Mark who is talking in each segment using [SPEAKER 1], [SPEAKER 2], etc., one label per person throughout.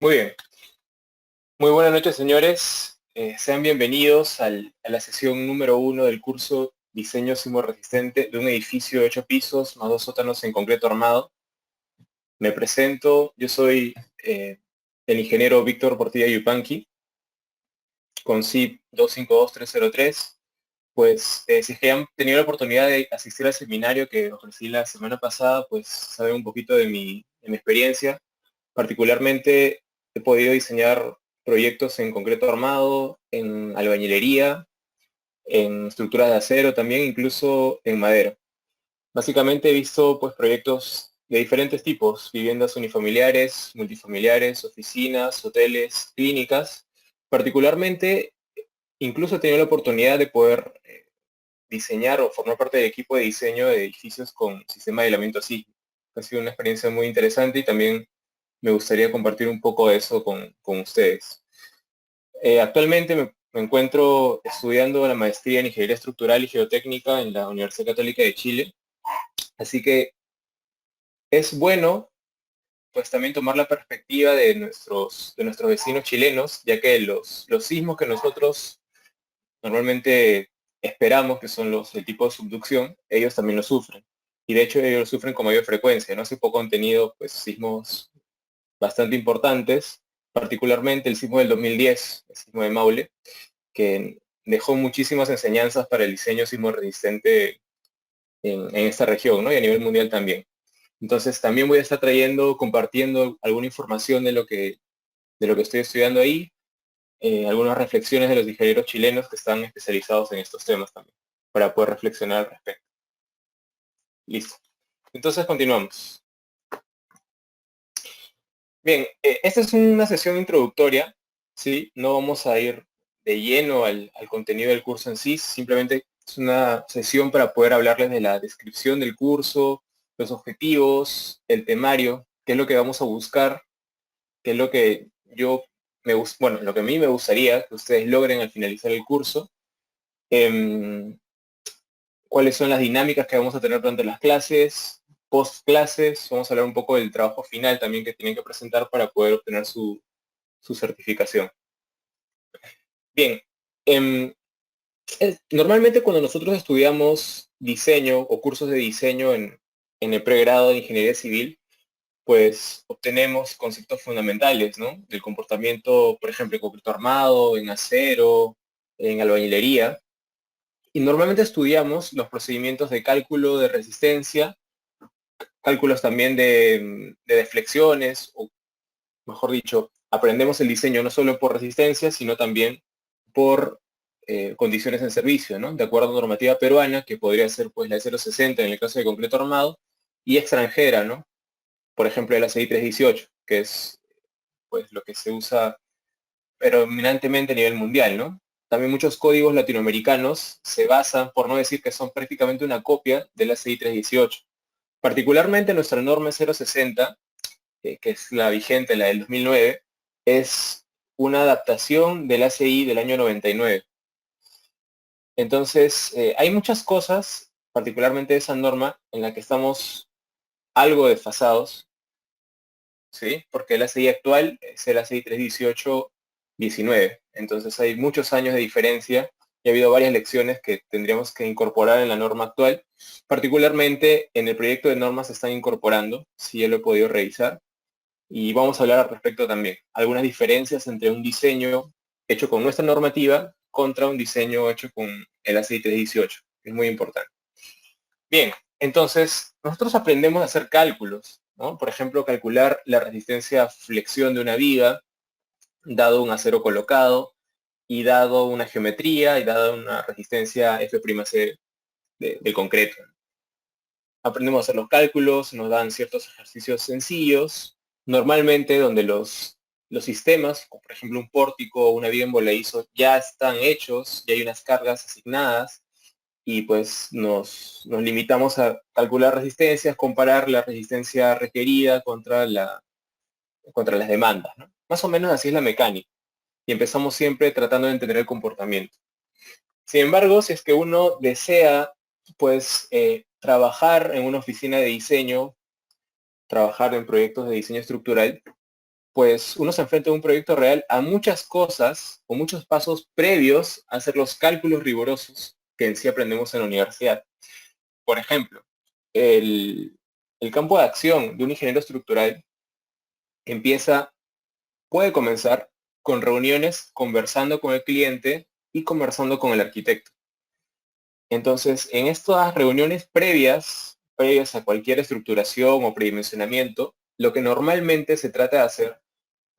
[SPEAKER 1] Muy bien. Muy buenas noches, señores. Sean bienvenidos a la sesión número uno del curso Diseño Sismorresistente de un edificio de 8 pisos más 2 sótanos en concreto armado. Me presento, yo soy el ingeniero Víctor Portilla Yupanqui, con CIP 252303. Pues si es que han tenido la oportunidad de asistir al seminario que ofrecí la semana pasada, pues saben un poquito de mi experiencia. Particularmente he podido diseñar proyectos en concreto armado, en albañilería, en estructuras de acero también, incluso en madera. Básicamente he visto pues proyectos de diferentes tipos, viviendas unifamiliares, multifamiliares, oficinas, hoteles, clínicas. Particularmente, incluso he tenido la oportunidad de poder diseñar o formar parte del equipo de diseño de edificios con sistema de aislamiento sísmico. Ha sido una experiencia muy interesante y también me gustaría compartir un poco de eso con ustedes. Actualmente me encuentro estudiando la maestría en Ingeniería Estructural y Geotécnica en la Universidad Católica de Chile, así que es bueno pues también tomar la perspectiva de nuestros vecinos chilenos, ya que los sismos que nosotros normalmente esperamos, que son el tipo de subducción, ellos también lo sufren. Y de hecho ellos lo sufren con mayor frecuencia, ¿no? Hace poco han tenido pues sismos bastante importantes, particularmente el sismo del 2010, el sismo de Maule, que dejó muchísimas enseñanzas para el diseño sismo resistente en esta región, ¿no? Y a nivel mundial también. Entonces también voy a estar compartiendo alguna información de lo que estoy estudiando ahí, algunas reflexiones de los ingenieros chilenos que están especializados en estos temas también, para poder reflexionar al respecto. Listo. Entonces continuamos. Bien, esta es una sesión introductoria, ¿sí? No vamos a ir de lleno al contenido del curso en sí, simplemente es una sesión para poder hablarles de la descripción del curso, los objetivos, el temario, qué es lo que vamos a buscar, qué es lo que bueno, lo que a mí me gustaría que ustedes logren al finalizar el curso, em, cuáles son las dinámicas que vamos a tener durante las clases, post clases, vamos a hablar un poco del trabajo final también que tienen que presentar para poder obtener su certificación. Bien, em, normalmente cuando nosotros estudiamos diseño o cursos de diseño en el pregrado de ingeniería civil, pues obtenemos conceptos fundamentales, ¿no? Del comportamiento, por ejemplo, en concreto armado, en acero, en albañilería. Y normalmente estudiamos los procedimientos de cálculo de resistencia, cálculos también de deflexiones, o mejor dicho, aprendemos el diseño no solo por resistencia, sino también por condiciones en servicio, ¿no? De acuerdo a normativa peruana, que podría ser pues la 060 en el caso de concreto armado, y extranjera, ¿no? Por ejemplo, la CI 318, que es pues lo que se usa predominantemente a nivel mundial, ¿no? También muchos códigos latinoamericanos se basan, por no decir que son prácticamente una copia de la CI 318. Particularmente nuestra norma 060, que es la vigente, la del 2009, es una adaptación del ACI del año 99. Entonces, hay muchas cosas, particularmente esa norma, en la que estamos algo desfasados, ¿sí? Porque el ACI actual es el ACI 318-19. Entonces hay muchos años de diferencia y ha habido varias lecciones que tendríamos que incorporar en la norma actual. Particularmente en el proyecto de normas se están incorporando, si ya lo he podido revisar. Y vamos a hablar al respecto también. Algunas diferencias entre un diseño hecho con nuestra normativa contra un diseño hecho con el ACI 318, que es muy importante. Bien, entonces nosotros aprendemos a hacer cálculos, ¿no? Por ejemplo, calcular la resistencia a flexión de una viga, dado un acero colocado, y dado una geometría, y dado una resistencia F'C del concreto. Aprendemos a hacer los cálculos, nos dan ciertos ejercicios sencillos, normalmente donde los sistemas, como por ejemplo un pórtico o una viga en voladizo, ya están hechos, ya hay unas cargas asignadas, y pues nos limitamos a calcular resistencias, comparar la resistencia requerida contra las demandas, ¿no? Más o menos así es la mecánica, y empezamos siempre tratando de entender el comportamiento. Sin embargo, si es que uno desea, pues, trabajar en una oficina de diseño, trabajar en proyectos de diseño estructural, pues uno se enfrenta en un proyecto real a muchas cosas o muchos pasos previos a hacer los cálculos rigurosos que en sí aprendemos en la universidad. Por ejemplo, el, el campo de acción de un ingeniero estructural empieza, puede comenzar con reuniones conversando con el cliente y conversando con el arquitecto. Entonces, en estas reuniones previas a cualquier estructuración o predimensionamiento, lo que normalmente se trata de hacer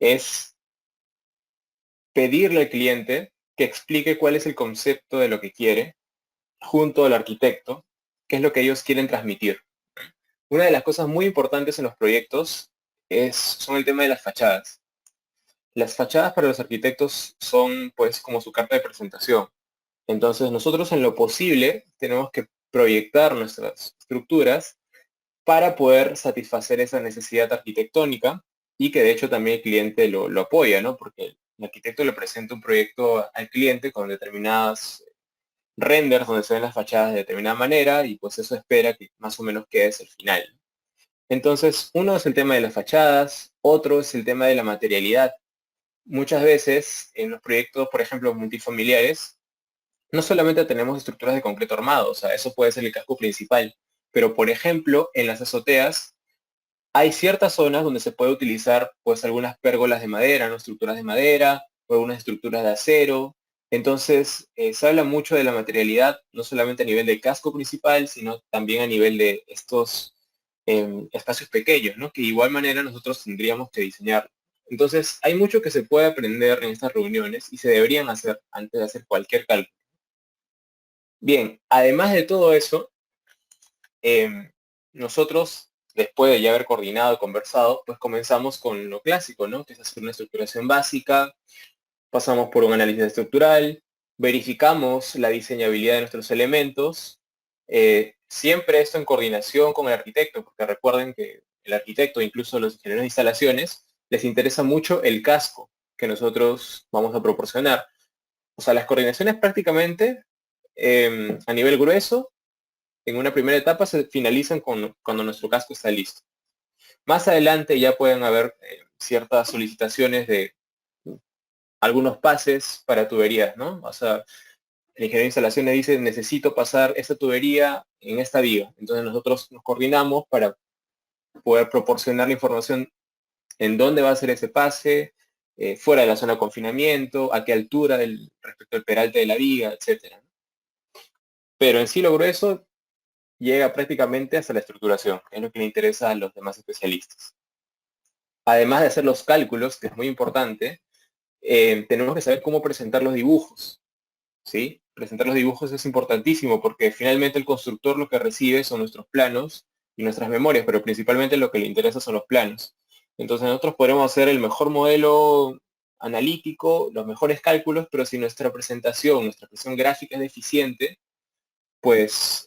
[SPEAKER 1] es pedirle al cliente que explique cuál es el concepto de lo que quiere junto al arquitecto, qué es lo que ellos quieren transmitir. Una de las cosas muy importantes en los proyectos son el tema de las fachadas. Las fachadas para los arquitectos son pues como su carta de presentación. Entonces nosotros en lo posible tenemos que proyectar nuestras estructuras para poder satisfacer esa necesidad arquitectónica y que de hecho también el cliente lo apoya, ¿no? Porque el arquitecto le presenta un proyecto al cliente con determinadas renders donde se ven las fachadas de determinada manera y pues eso espera que más o menos quede el final. Entonces, uno es el tema de las fachadas, otro es el tema de la materialidad. Muchas veces en los proyectos, por ejemplo, multifamiliares, no solamente tenemos estructuras de concreto armado, o sea, eso puede ser el casco principal, pero por ejemplo, en las azoteas hay ciertas zonas donde se puede utilizar pues algunas pérgolas de madera, ¿no? Estructuras de madera o algunas estructuras de acero. Entonces, se habla mucho de la materialidad, no solamente a nivel del casco principal, sino también a nivel de estos espacios pequeños, ¿no? Que de igual manera nosotros tendríamos que diseñar. Entonces, hay mucho que se puede aprender en estas reuniones y se deberían hacer antes de hacer cualquier cálculo. Bien, además de todo eso, nosotros, después de ya haber coordinado y conversado, pues comenzamos con lo clásico, ¿no? Que es hacer una estructuración básica, pasamos por un análisis estructural, verificamos la diseñabilidad de nuestros elementos, siempre esto en coordinación con el arquitecto, porque recuerden que el arquitecto, incluso los ingenieros de instalaciones, les interesa mucho el casco que nosotros vamos a proporcionar. O sea, las coordinaciones prácticamente a nivel grueso en una primera etapa se finalizan cuando nuestro casco está listo. Más adelante ya pueden haber ciertas solicitaciones de algunos pases para tuberías, ¿no? O sea, el ingeniero de instalaciones dice, necesito pasar esta tubería en esta viga. Entonces nosotros nos coordinamos para poder proporcionar la información en dónde va a ser ese pase, fuera de la zona de confinamiento, a qué altura respecto al peralte de la viga, etcétera. Pero en sí lo grueso llega prácticamente hasta la estructuración, que es lo que le interesa a los demás especialistas. Además de hacer los cálculos, que es muy importante, tenemos que saber cómo presentar los dibujos, ¿sí? Presentar los dibujos es importantísimo porque finalmente el constructor lo que recibe son nuestros planos y nuestras memorias, pero principalmente lo que le interesa son los planos. Entonces nosotros podremos hacer el mejor modelo analítico, los mejores cálculos, pero si nuestra presentación gráfica es deficiente, pues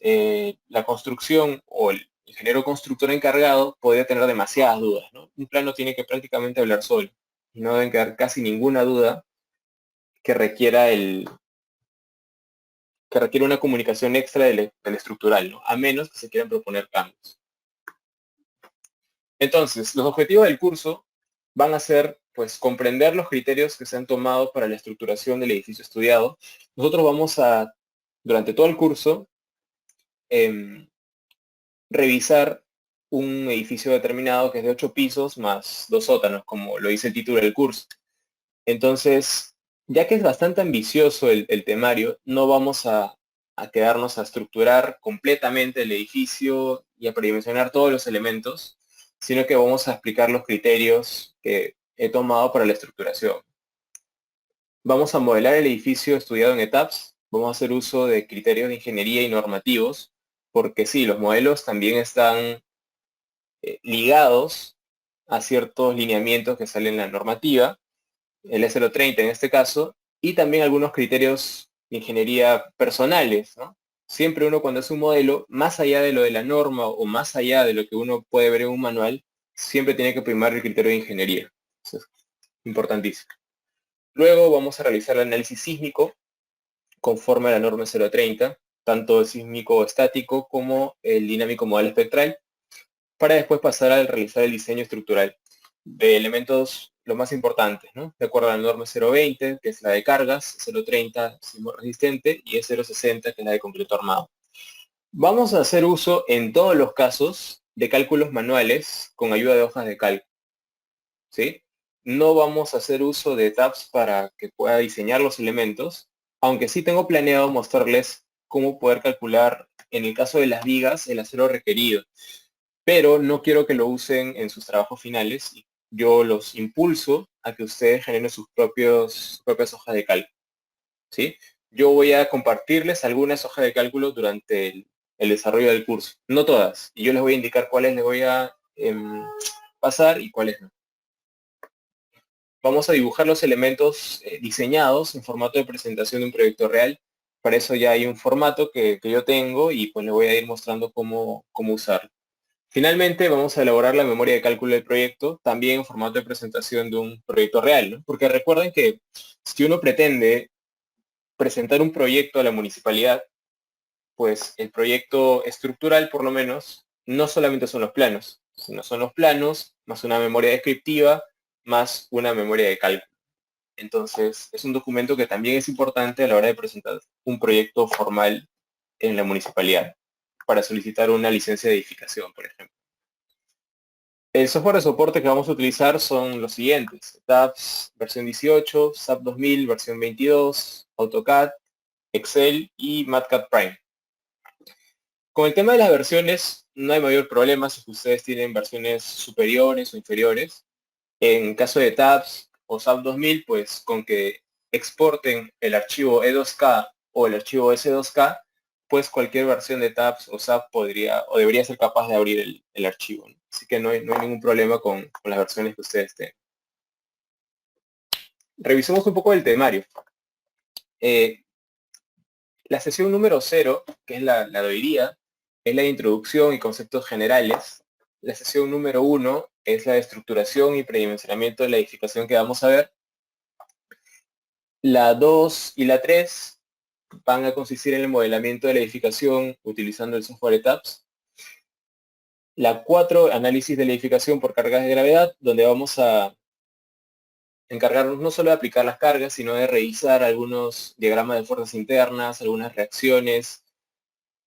[SPEAKER 1] la construcción o el ingeniero constructor encargado podría tener demasiadas dudas, ¿no? Un plano tiene que prácticamente hablar solo y no deben quedar casi ninguna duda que requiera una comunicación extra del estructural, ¿no? A menos que se quieran proponer cambios. Entonces, los objetivos del curso van a ser, pues, comprender los criterios que se han tomado para la estructuración del edificio estudiado. Nosotros vamos a, durante todo el curso, revisar un edificio determinado que es de 8 pisos más 2 sótanos, como lo dice el título del curso. Entonces, ya que es bastante ambicioso el temario, no vamos a quedarnos a estructurar completamente el edificio y a predimensionar todos los elementos, sino que vamos a explicar los criterios que he tomado para la estructuración. Vamos a modelar el edificio estudiado en etapas, vamos a hacer uso de criterios de ingeniería y normativos, porque sí, los modelos también están ligados a ciertos lineamientos que salen en la normativa, el S030 en este caso, y también algunos criterios de ingeniería personales, ¿no? Siempre uno cuando hace un modelo, más allá de lo de la norma o más allá de lo que uno puede ver en un manual, siempre tiene que primar el criterio de ingeniería. Eso es importantísimo. Luego vamos a realizar el análisis sísmico conforme a la norma 030, tanto el sísmico estático como el dinámico modal espectral, para después pasar a realizar el diseño estructural. de elementos lo más importantes, ¿no? De acuerdo a la norma 020, que es la de cargas, 030, sismo resistente, y es 060, que es la de concreto armado. Vamos a hacer uso en todos los casos de cálculos manuales con ayuda de hojas de cálculo, ¿sí? No vamos a hacer uso de tabs para que pueda diseñar los elementos, aunque sí tengo planeado mostrarles cómo poder calcular, en el caso de las vigas, el acero requerido. Pero no quiero que lo usen en sus trabajos finales. Yo los impulso a que ustedes generen sus propias hojas de cálculo, ¿sí? Yo voy a compartirles algunas hojas de cálculo durante el desarrollo del curso. No todas. Y yo les voy a indicar cuáles les voy a pasar y cuáles no. Vamos a dibujar los elementos diseñados en formato de presentación de un proyecto real. Para eso ya hay un formato que yo tengo y pues les voy a ir mostrando cómo usarlo. Finalmente vamos a elaborar la memoria de cálculo del proyecto, también en formato de presentación de un proyecto real, ¿no? Porque recuerden que si uno pretende presentar un proyecto a la municipalidad, pues el proyecto estructural, por lo menos, no solamente son los planos, sino son los planos, más una memoria descriptiva, más una memoria de cálculo. Entonces, es un documento que también es importante a la hora de presentar un proyecto formal en la municipalidad, para solicitar una licencia de edificación, por ejemplo. El software de soporte que vamos a utilizar son los siguientes: TAPS versión 18, SAP 2000 versión 22, AutoCAD, Excel y MATCAD Prime. Con el tema de las versiones no hay mayor problema si ustedes tienen versiones superiores o inferiores. En caso de TAPS o SAP 2000, pues con que exporten el archivo E2K o el archivo S2K, pues cualquier versión de TAPS o SAP podría o debería ser capaz de abrir el archivo, ¿no? Así que no hay ningún problema con las versiones que ustedes tengan. Revisemos un poco el temario. La sesión número 0, que es la de hoy día, es la de introducción y conceptos generales. La sesión número 1 es la de estructuración y predimensionamiento de la edificación que vamos a ver. La 2 y la 3 van a consistir en el modelamiento de la edificación utilizando el software de TAPS. La 4, análisis de la edificación por cargas de gravedad, donde vamos a encargarnos no solo de aplicar las cargas, sino de revisar algunos diagramas de fuerzas internas, algunas reacciones,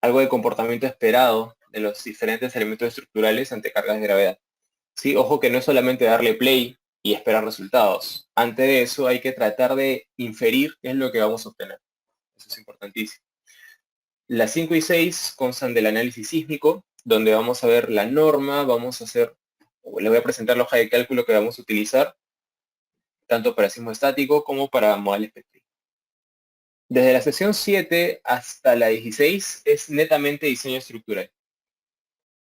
[SPEAKER 1] algo de comportamiento esperado de los diferentes elementos estructurales ante cargas de gravedad. Sí, ojo que no es solamente darle play y esperar resultados. Antes de eso hay que tratar de inferir qué es lo que vamos a obtener. Eso es importantísimo. Las 5 y 6 constan del análisis sísmico, donde vamos a ver la norma, vamos a hacer, le voy a presentar la hoja de cálculo que vamos a utilizar, tanto para sismo estático como para modal espectral. Desde la sesión 7 hasta la 16 es netamente diseño estructural.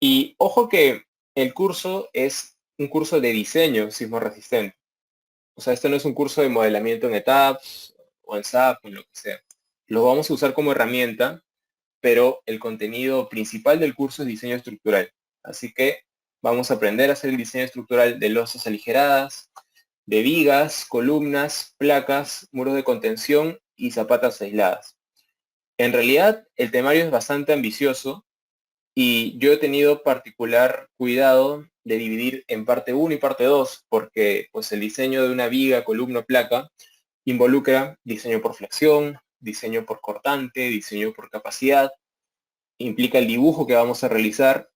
[SPEAKER 1] Y ojo que el curso es un curso de diseño sismo resistente. O sea, esto no es un curso de modelamiento en etapas o en SAP o en lo que sea. Lo vamos a usar como herramienta, pero el contenido principal del curso es diseño estructural. Así que vamos a aprender a hacer el diseño estructural de losas aligeradas, de vigas, columnas, placas, muros de contención y zapatas aisladas. En realidad, el temario es bastante ambicioso y yo he tenido particular cuidado de dividir en parte 1 y parte 2, porque pues el diseño de una viga, columna o placa involucra diseño por flexión, diseño por cortante, diseño por capacidad, implica el dibujo que vamos a realizar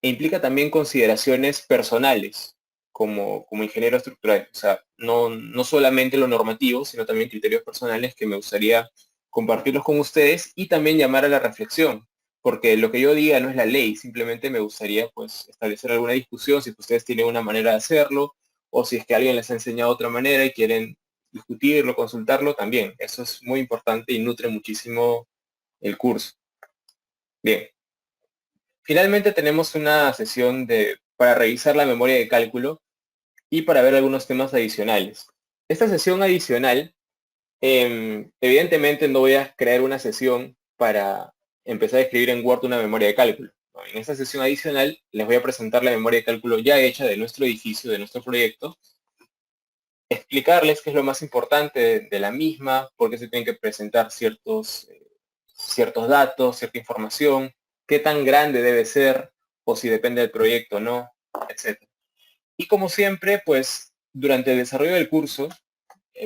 [SPEAKER 1] e implica también consideraciones personales como ingeniero estructural. O sea, no solamente lo normativo, sino también criterios personales que me gustaría compartirlos con ustedes y también llamar a la reflexión, porque lo que yo diga no es la ley, simplemente me gustaría pues establecer alguna discusión si ustedes tienen una manera de hacerlo o si es que alguien les ha enseñado otra manera y quieren discutirlo, consultarlo también. Eso es muy importante y nutre muchísimo el curso. Bien, finalmente tenemos una sesión para revisar la memoria de cálculo y para ver algunos temas adicionales. Esta sesión adicional, evidentemente no voy a crear una sesión para empezar a escribir en Word una memoria de cálculo. ¿No? En esta sesión adicional les voy a presentar la memoria de cálculo ya hecha de nuestro edificio, de nuestro proyecto, explicarles qué es lo más importante de la misma, por qué se tienen que presentar ciertos datos, cierta información, qué tan grande debe ser, o si depende del proyecto o no, etc. Y como siempre, pues durante el desarrollo del curso,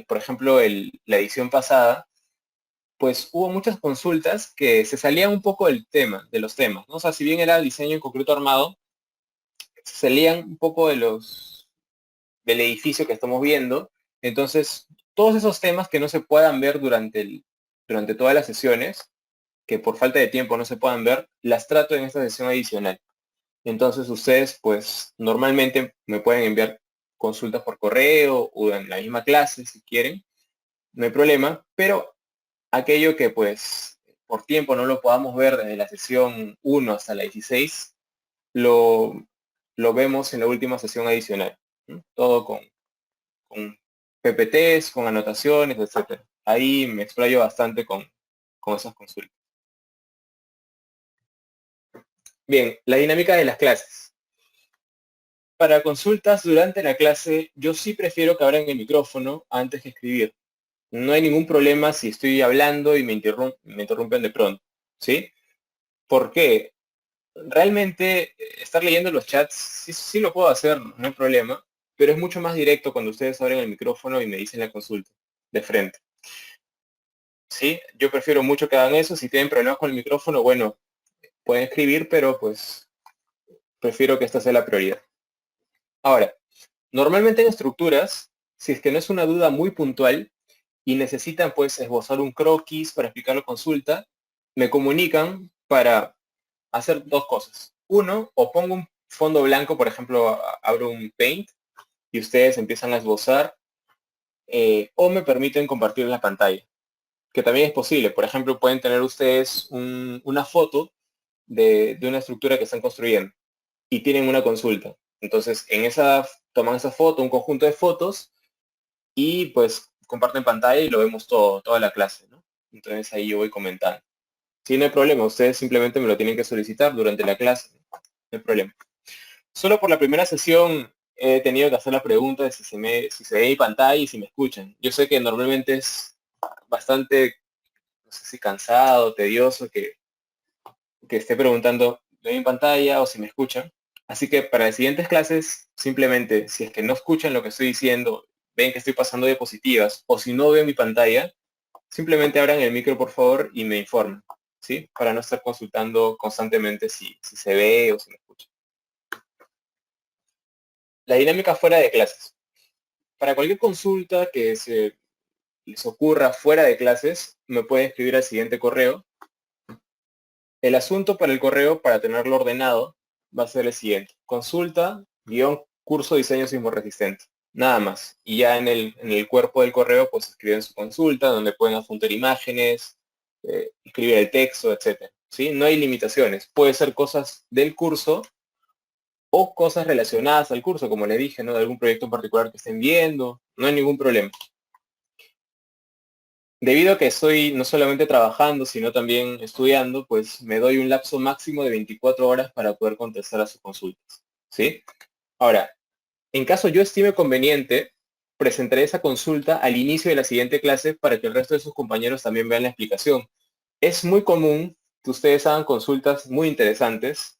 [SPEAKER 1] por ejemplo, la edición pasada, pues hubo muchas consultas que se salían un poco del tema, de los temas, ¿no? O sea, si bien era diseño en concreto armado, se salían un poco del edificio que estamos viendo. Entonces, todos esos temas que no se puedan ver durante todas las sesiones, que por falta de tiempo no se puedan ver, las trato en esta sesión adicional. Entonces ustedes, pues, normalmente me pueden enviar consultas por correo o en la misma clase si quieren, no hay problema, pero aquello que, pues, por tiempo no lo podamos ver desde la sesión 1 hasta la 16, lo, lo vemos en la última sesión adicional, ¿no? Todo con PPTs, con anotaciones, etcétera. Ahí me explayo bastante con esas consultas. Bien, la dinámica de las clases. Para consultas durante la clase, yo sí prefiero que abran el micrófono antes que escribir. No hay ningún problema si estoy hablando y me interrumpen de pronto, ¿sí? ¿Por qué? Realmente estar leyendo los chats sí lo puedo hacer, no hay problema, pero es mucho más directo cuando ustedes abren el micrófono y me dicen la consulta de frente, ¿sí? Yo prefiero mucho que hagan eso. Si tienen problemas con el micrófono, bueno, pueden escribir, pero pues prefiero que esta sea la prioridad. Ahora, normalmente en estructuras, si es que no es una duda muy puntual y necesitan pues esbozar un croquis para explicar la consulta, me comunican para hacer dos cosas. Uno, o pongo un fondo blanco, por ejemplo, abro un Paint y ustedes empiezan a esbozar, o me permiten compartir la pantalla, que también es posible. Por ejemplo, pueden tener ustedes una foto de una estructura que están construyendo y tienen una consulta. Entonces, toman esa foto, un conjunto de fotos, y pues comparten pantalla y lo vemos toda la clase, ¿no? Entonces ahí yo voy comentando. Si no hay problema, ustedes simplemente me lo tienen que solicitar durante la clase, no hay problema. Solo por la primera sesión he tenido que hacer la pregunta de si se ve mi pantalla y si me escuchan. Yo sé que normalmente es bastante, no sé si cansado, tedioso, que esté preguntando de mi pantalla o si me escuchan. Así que para las siguientes clases, simplemente, si es que no escuchan lo que estoy diciendo, ven que estoy pasando diapositivas, o si no ven mi pantalla, simplemente abran el micro, por favor, y me informan, ¿sí? Para no estar consultando constantemente si se ve o si me escucha. La dinámica fuera de clases. Para cualquier consulta que se les ocurra fuera de clases, me pueden escribir al siguiente correo. El asunto para el correo, para tenerlo ordenado, va a ser el siguiente. Consulta, guión, curso diseño sismorresistente. Nada más. Y ya en el cuerpo del correo, pues escriben su consulta, donde pueden adjuntar imágenes, escribir el texto, etcétera. ¿Sí? No hay limitaciones. Puede ser cosas del curso o cosas relacionadas al curso, como le dije, ¿no? De algún proyecto en particular que estén viendo. No hay ningún problema. Debido a que estoy no solamente trabajando, sino también estudiando, pues me doy un lapso máximo de 24 horas para poder contestar a sus consultas, ¿sí? Ahora, en caso yo estime conveniente, presentaré esa consulta al inicio de la siguiente clase para que el resto de sus compañeros también vean la explicación. Es muy común que ustedes hagan consultas muy interesantes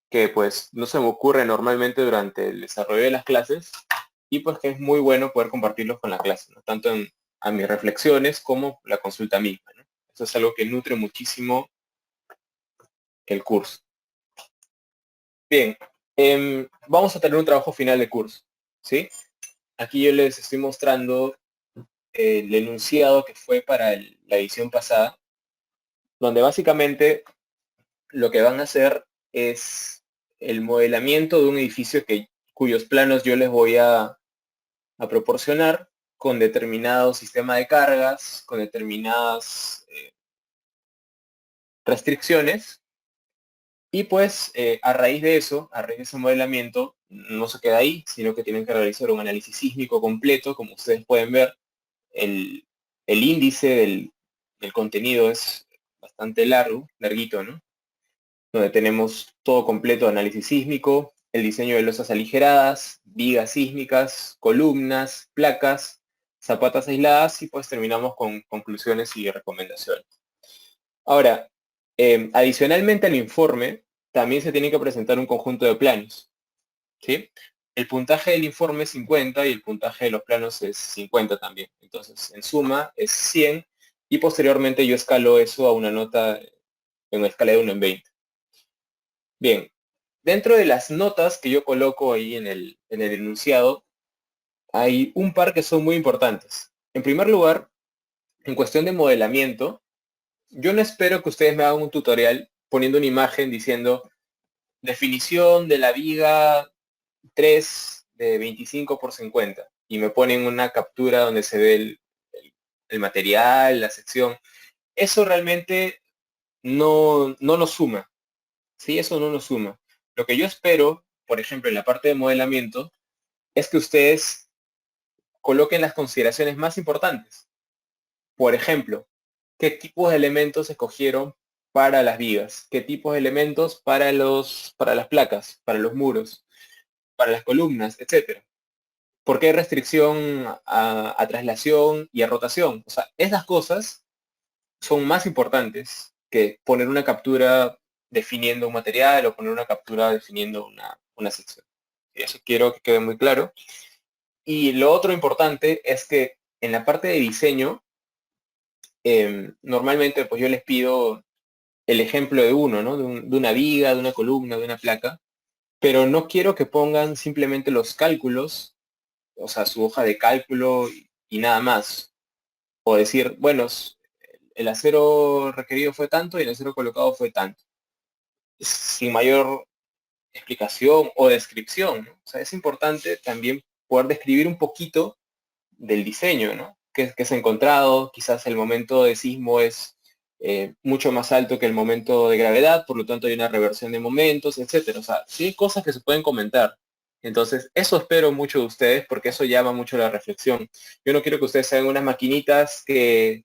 [SPEAKER 1] que pues no se me ocurre normalmente durante el desarrollo de las clases, y pues que es muy bueno poder compartirlos con la clase, ¿no? Tanto a mis reflexiones como la consulta misma, ¿no? Eso es algo que nutre muchísimo el curso. Bien, vamos a tener un trabajo final de curso, ¿sí? Aquí yo les estoy mostrando el enunciado que fue para la edición pasada, donde básicamente lo que van a hacer es el modelamiento de un edificio cuyos planos yo les voy a proporcionar con determinado sistema de cargas, con determinadas restricciones, y pues a raíz de eso, a raíz de ese modelamiento, no se queda ahí, sino que tienen que realizar un análisis sísmico completo. Como ustedes pueden ver, el índice del contenido es bastante larguito, ¿no? Donde tenemos todo completo: análisis sísmico, el diseño de losas aligeradas, vigas sísmicas, columnas, placas, zapatas aisladas, y pues terminamos con conclusiones y recomendaciones. Ahora, adicionalmente al informe, también se tiene que presentar un conjunto de planos, ¿sí? el puntaje del informe es 50 y el puntaje de los planos es 50 también. Entonces, en suma es 100 y posteriormente yo escalo eso a una nota en una escala de 1 en 20. Bien, dentro de las notas que yo coloco ahí en el enunciado, hay un par que son muy importantes. En primer lugar, en cuestión de modelamiento, yo no espero que ustedes me hagan un tutorial poniendo una imagen diciendo definición de la viga 3 de 25 por 50 y me ponen una captura donde se ve el material, la sección. Eso realmente no nos suma. Sí, eso no nos suma. Lo que yo espero, por ejemplo, en la parte de modelamiento, es que ustedes coloquen las consideraciones más importantes. Por ejemplo, ¿qué tipos de elementos escogieron para las vigas? ¿Qué tipos de elementos para las placas, para los muros, para las columnas, etcétera? ¿Por qué hay restricción a traslación y a rotación? O sea, esas cosas son más importantes que poner una captura definiendo un material o poner una captura definiendo una sección. Y eso quiero que quede muy claro. Y lo otro importante es que en la parte de diseño, normalmente pues yo les pido el ejemplo de uno, ¿no? De una viga, de una columna, de una placa, pero no quiero que pongan simplemente los cálculos, o sea, su hoja de cálculo y nada más. O decir, bueno, el acero requerido fue tanto y el acero colocado fue tanto. Sin mayor explicación o descripción, ¿no? O sea, es importante también poder describir un poquito del diseño, ¿no? Que se ha encontrado, quizás el momento de sismo es mucho más alto que el momento de gravedad, por lo tanto hay una reversión de momentos, etcétera. O sea, sí hay cosas que se pueden comentar. Entonces, eso espero mucho de ustedes porque eso llama mucho la reflexión. Yo no quiero que ustedes sean unas maquinitas que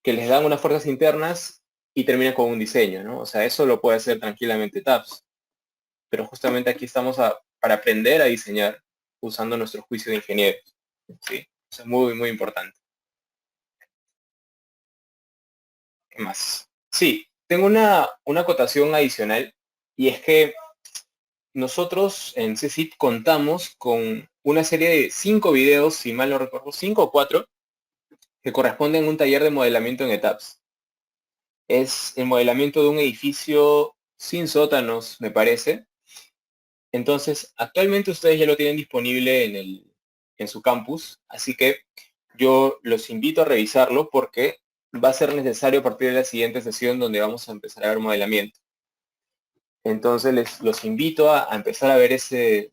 [SPEAKER 1] les dan unas fuerzas internas y terminan con un diseño, ¿no? O sea, eso lo puede hacer tranquilamente TAPS. Pero justamente aquí estamos para aprender a diseñar usando nuestro juicio de ingenieros. ¿Sí? Eso es muy, muy importante. ¿Qué más? Sí, tengo una acotación adicional y es que nosotros en CSIP contamos con una serie de 5 videos, si mal no recuerdo, 5 o 4, que corresponden a un taller de modelamiento en etapas. Es el modelamiento de un edificio sin sótanos, me parece. Entonces, actualmente ustedes ya lo tienen disponible en su campus, así que yo los invito a revisarlo porque va a ser necesario a partir de la siguiente sesión donde vamos a empezar a ver modelamiento. Entonces, los invito a empezar a ver ese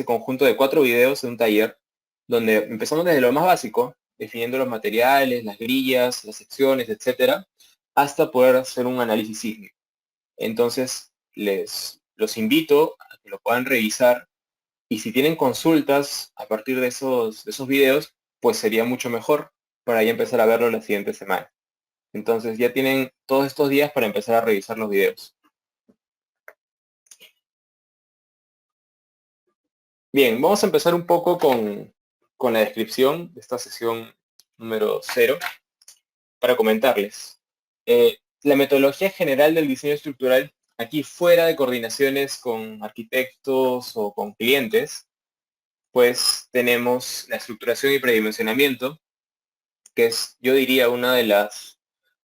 [SPEAKER 1] conjunto de 4 videos de un taller donde empezamos desde lo más básico, definiendo los materiales, las grillas, las secciones, etcétera, hasta poder hacer un análisis sísmico. Entonces, los invito a que lo puedan revisar y si tienen consultas a partir de esos videos, pues sería mucho mejor para ya empezar a verlo la siguiente semana. Entonces ya tienen todos estos días para empezar a revisar los videos. Bien, vamos a empezar un poco con la descripción de esta sesión número 0 para comentarles. La metodología general del diseño estructural, aquí fuera de coordinaciones con arquitectos o con clientes, pues tenemos la estructuración y predimensionamiento, que es, yo diría, una de las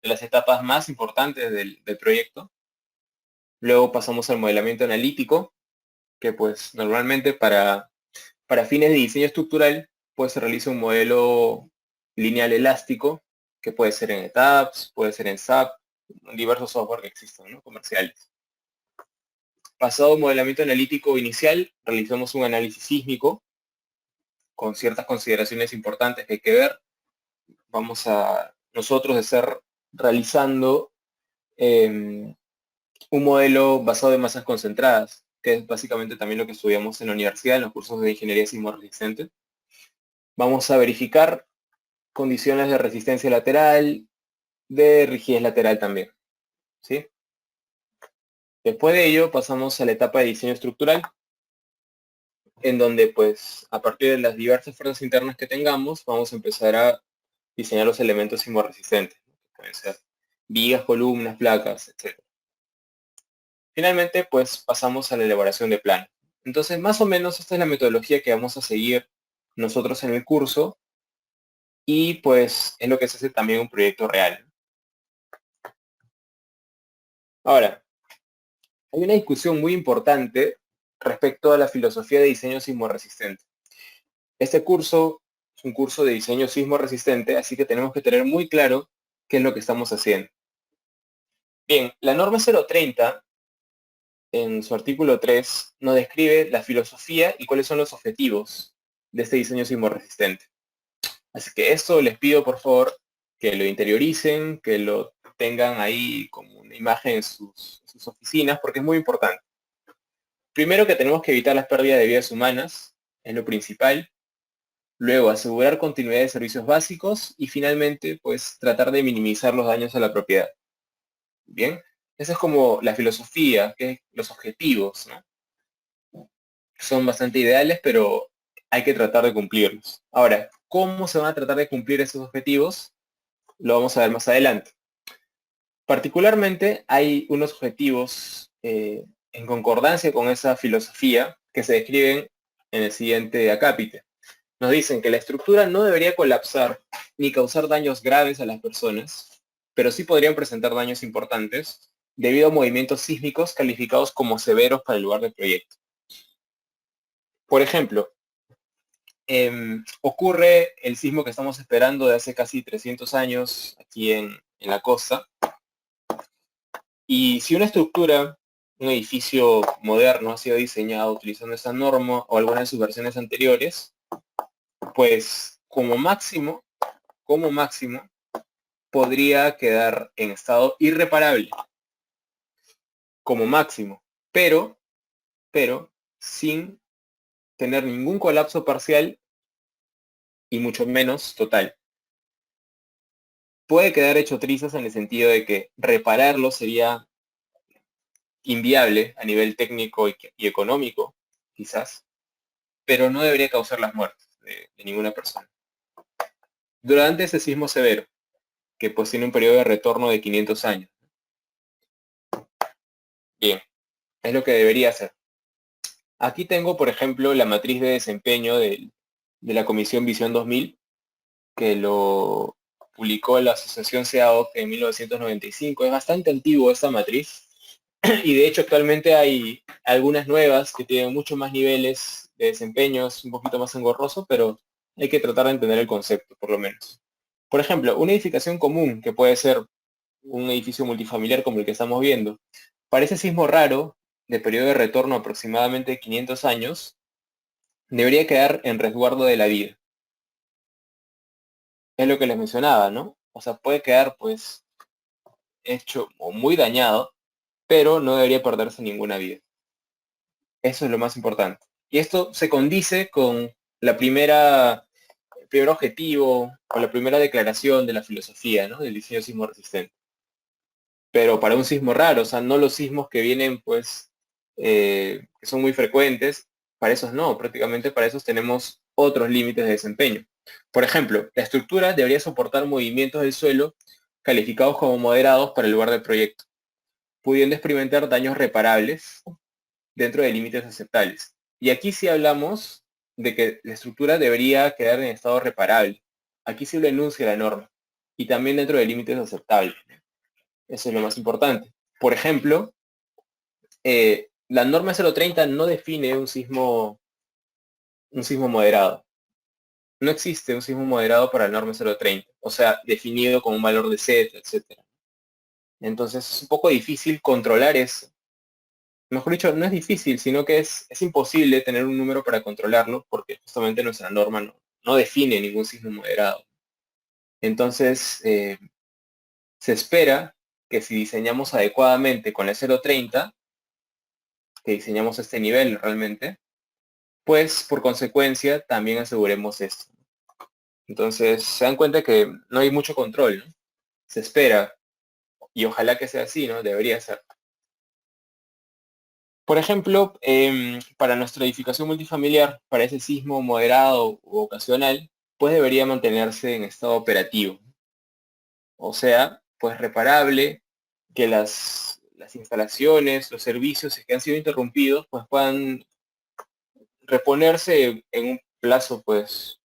[SPEAKER 1] etapas más importantes del proyecto. Luego pasamos al modelamiento analítico, que pues normalmente para fines de diseño estructural, pues se realiza un modelo lineal elástico, que puede ser en ETABS, puede ser en SAP, diversos software que existen, ¿no? Comerciales. Pasado modelamiento analítico inicial, realizamos un análisis sísmico con ciertas consideraciones importantes que hay que ver. Vamos a nosotros estar realizando un modelo basado en masas concentradas, que es básicamente también lo que estudiamos en la universidad, en los cursos de ingeniería sismo resistente. Vamos a verificar condiciones de resistencia lateral, de rigidez lateral también, ¿sí? Después de ello pasamos a la etapa de diseño estructural, en donde pues a partir de las diversas fuerzas internas que tengamos, vamos a empezar a diseñar los elementos sismorresistentes, ¿no? Que pueden ser vigas, columnas, placas, etc. Finalmente, pues pasamos a la elaboración de planos. Entonces, más o menos esta es la metodología que vamos a seguir nosotros en el curso y pues es lo que se hace también un proyecto real. Ahora, hay una discusión muy importante respecto a la filosofía de diseño sismorresistente. Este curso es un curso de diseño sismorresistente, así que tenemos que tener muy claro qué es lo que estamos haciendo. Bien, la norma 030, en su artículo 3, nos describe la filosofía y cuáles son los objetivos de este diseño sismorresistente. Así que esto les pido, por favor, que lo interioricen, que lo tengan ahí como una imagen en sus oficinas, porque es muy importante. Primero que tenemos que evitar las pérdidas de vidas humanas, es lo principal. Luego, asegurar continuidad de servicios básicos y finalmente, pues tratar de minimizar los daños a la propiedad. Bien, esa es como la filosofía, que los objetivos, ¿no? Son bastante ideales, pero hay que tratar de cumplirlos. Ahora, ¿cómo se van a tratar de cumplir esos objetivos? Lo vamos a ver más adelante. Particularmente, hay unos objetivos en concordancia con esa filosofía que se describen en el siguiente acápite. Nos dicen que la estructura no debería colapsar ni causar daños graves a las personas, pero sí podrían presentar daños importantes debido a movimientos sísmicos calificados como severos para el lugar del proyecto. Por ejemplo, ocurre el sismo que estamos esperando de hace casi 300 años aquí en la costa, y si una estructura, un edificio moderno ha sido diseñado utilizando esa norma o alguna de sus versiones anteriores, pues como máximo, podría quedar en estado irreparable, como máximo, pero sin tener ningún colapso parcial y mucho menos total. Puede quedar hecho trizas en el sentido de que repararlo sería inviable a nivel técnico y económico, quizás, pero no debería causar las muertes de ninguna persona. Durante ese sismo severo, que pues tiene un periodo de retorno de 500 años. Bien, es lo que debería hacer. Aquí tengo, por ejemplo, la matriz de desempeño de la Comisión Visión 2000, que lo publicó la Asociación CEAOC en 1995. Es bastante antiguo esta matriz y de hecho actualmente hay algunas nuevas que tienen mucho más niveles de desempeño, es un poquito más engorroso, pero hay que tratar de entender el concepto, por lo menos. Por ejemplo, una edificación común, que puede ser un edificio multifamiliar como el que estamos viendo, para ese sismo raro, de periodo de retorno aproximadamente 500 años, debería quedar en resguardo de la vida. Es lo que les mencionaba, ¿no? O sea, puede quedar pues hecho o muy dañado, pero no debería perderse ninguna vida. Eso es lo más importante. Y esto se condice con el primer objetivo o la primera declaración de la filosofía, ¿no? Del diseño sismo resistente. Pero para un sismo raro, o sea, no los sismos que vienen pues, que son muy frecuentes, para esos no, prácticamente para esos tenemos otros límites de desempeño. Por ejemplo, la estructura debería soportar movimientos del suelo calificados como moderados para el lugar del proyecto, pudiendo experimentar daños reparables dentro de límites aceptables. Y aquí sí hablamos de que la estructura debería quedar en estado reparable. Aquí sí lo enuncia la norma. Y también dentro de límites aceptables. Eso es lo más importante. Por ejemplo, la norma 030 no define un sismo moderado. No existe un sismo moderado para la norma 030. O sea, definido con un valor de Z, etcétera. Entonces es un poco difícil controlar eso. Mejor dicho, no es difícil, sino que es imposible tener un número para controlarlo porque justamente nuestra norma no define ningún sismo moderado. Entonces, se espera que si diseñamos adecuadamente con la 030, que diseñamos este nivel realmente, pues por consecuencia también aseguremos esto. Entonces, se dan cuenta que no hay mucho control, ¿no? Se espera, y ojalá que sea así, ¿no? Debería ser. Por ejemplo, para nuestra edificación multifamiliar, para ese sismo moderado u ocasional, pues debería mantenerse en estado operativo. O sea, pues reparable, que las instalaciones, los servicios que han sido interrumpidos, pues puedan reponerse en un plazo, pues,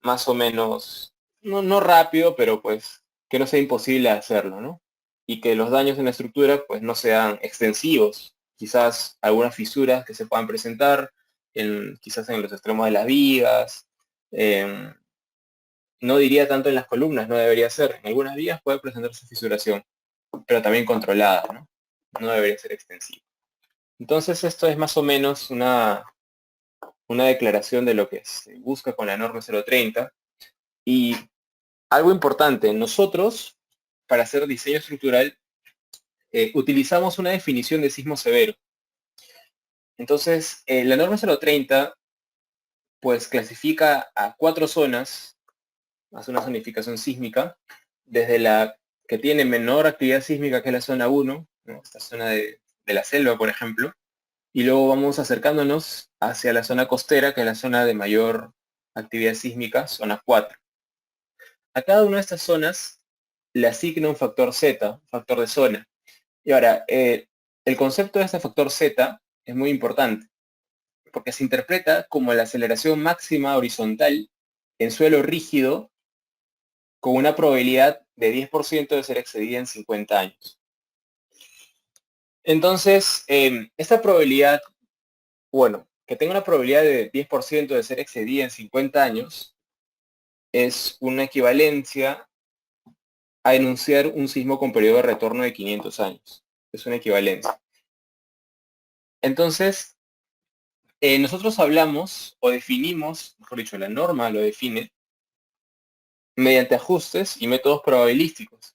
[SPEAKER 1] más o menos, no rápido, pero pues que no sea imposible hacerlo, ¿no? Y que los daños en la estructura, pues, no sean extensivos. Quizás algunas fisuras que se puedan presentar, quizás en los extremos de las vigas, em, no diría tanto en las columnas, no debería ser. En algunas vías puede presentarse fisuración, pero también controlada, ¿no? No debería ser extensiva. Entonces esto es más o menos una declaración de lo que se busca con la norma 030. Y algo importante, nosotros, para hacer diseño estructural, utilizamos una definición de sismo severo. Entonces, la norma 030, pues clasifica a 4 zonas, hace una zonificación sísmica, desde la que tiene menor actividad sísmica, que es la zona 1, ¿no? Esta zona de la selva, por ejemplo, y luego vamos acercándonos hacia la zona costera, que es la zona de mayor actividad sísmica, zona 4. A cada una de estas zonas le asigna un factor Z, un factor de zona. Y ahora, el concepto de este factor Z es muy importante, porque se interpreta como la aceleración máxima horizontal en suelo rígido con una probabilidad de 10% de ser excedida en 50 años. Entonces, esta probabilidad, bueno, que tenga una probabilidad de 10% de ser excedida en 50 años, es una equivalencia a enunciar un sismo con periodo de retorno de 500 años. Es una equivalencia. Entonces, nosotros hablamos o definimos, mejor dicho, la norma lo define, mediante ajustes y métodos probabilísticos.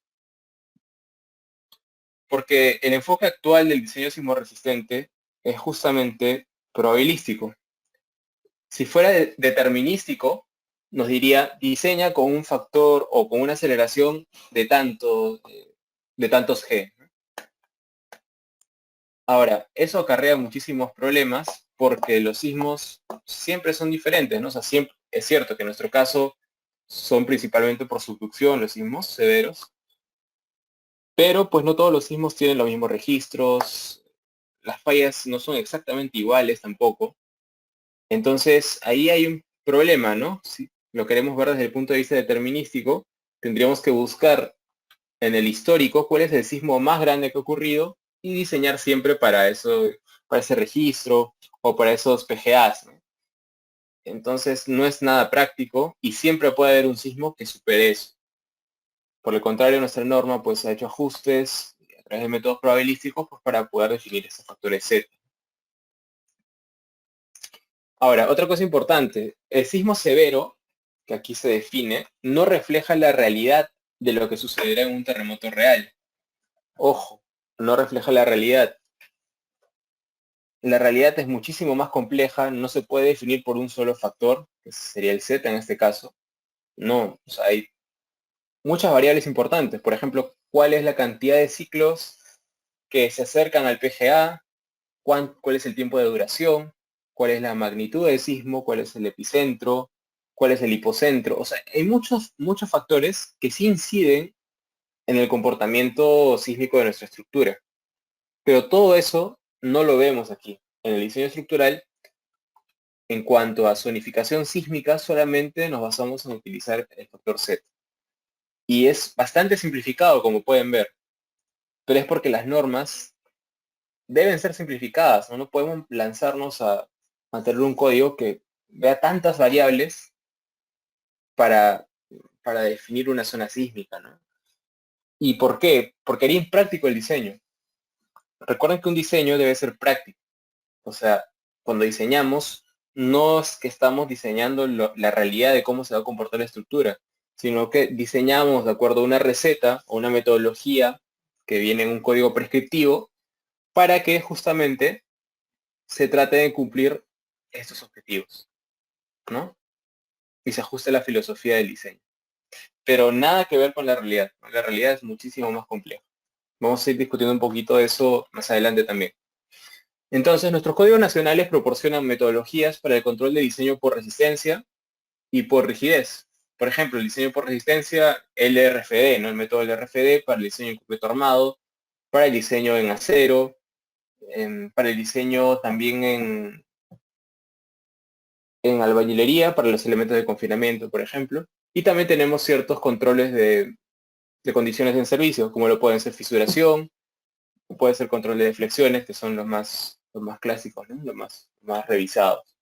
[SPEAKER 1] Porque el enfoque actual del diseño sismorresistente es justamente probabilístico. Si fuera determinístico, nos diría diseña con un factor o con una aceleración de tantos G. Ahora, eso acarrea muchísimos problemas porque los sismos siempre son diferentes, ¿no? O sea, siempre, es cierto que en nuestro caso son principalmente por subducción los sismos severos, pero pues no todos los sismos tienen los mismos registros, las fallas no son exactamente iguales tampoco. Entonces, ahí hay un problema, ¿no? Si lo queremos ver desde el punto de vista determinístico, tendríamos que buscar en el histórico cuál es el sismo más grande que ha ocurrido y diseñar siempre para eso, para ese registro o para esos PGAs, ¿no? Entonces no es nada práctico y siempre puede haber un sismo que supere eso. Por el contrario, nuestra norma pues ha hecho ajustes a través de métodos probabilísticos pues, para poder definir esos factores Z. Ahora, otra cosa importante, el sismo severo, que aquí se define, no refleja la realidad de lo que sucederá en un terremoto real. Ojo, no refleja la realidad. La realidad es muchísimo más compleja, no se puede definir por un solo factor, que sería el Z en este caso. No, o sea, hay muchas variables importantes. Por ejemplo, cuál es la cantidad de ciclos que se acercan al PGA, cuál es el tiempo de duración, cuál es la magnitud del sismo, cuál es el epicentro, cuál es el hipocentro. O sea, hay muchos factores que sí inciden en el comportamiento sísmico de nuestra estructura. Pero todo eso no lo vemos aquí. En el diseño estructural, en cuanto a zonificación sísmica, solamente nos basamos en utilizar el factor Z. Y es bastante simplificado, como pueden ver. Pero es porque las normas deben ser simplificadas, ¿no? No podemos lanzarnos a tener un código que vea tantas variables para, para definir una zona sísmica, ¿no? ¿Y por qué? Porque haría impráctico el diseño. Recuerden que un diseño debe ser práctico. O sea, cuando diseñamos, no es que estamos diseñando la realidad de cómo se va a comportar la estructura, sino que diseñamos de acuerdo a una receta o una metodología que viene en un código prescriptivo para que justamente se trate de cumplir estos objetivos, ¿no? Y se ajuste la filosofía del diseño. Pero nada que ver con la realidad. La realidad es muchísimo más compleja. Vamos a ir discutiendo un poquito de eso más adelante también. Entonces, nuestros códigos nacionales proporcionan metodologías para el control de diseño por resistencia y por rigidez. Por ejemplo, el diseño por resistencia, LRFD, ¿no? El método LRFD para el diseño en concreto armado, para el diseño en acero, para el diseño también en albañilería para los elementos de confinamiento, por ejemplo. Y también tenemos ciertos controles de condiciones en servicio, como lo pueden ser fisuración, o puede ser control de deflexiones, que son los más clásicos, ¿no? Los más revisados.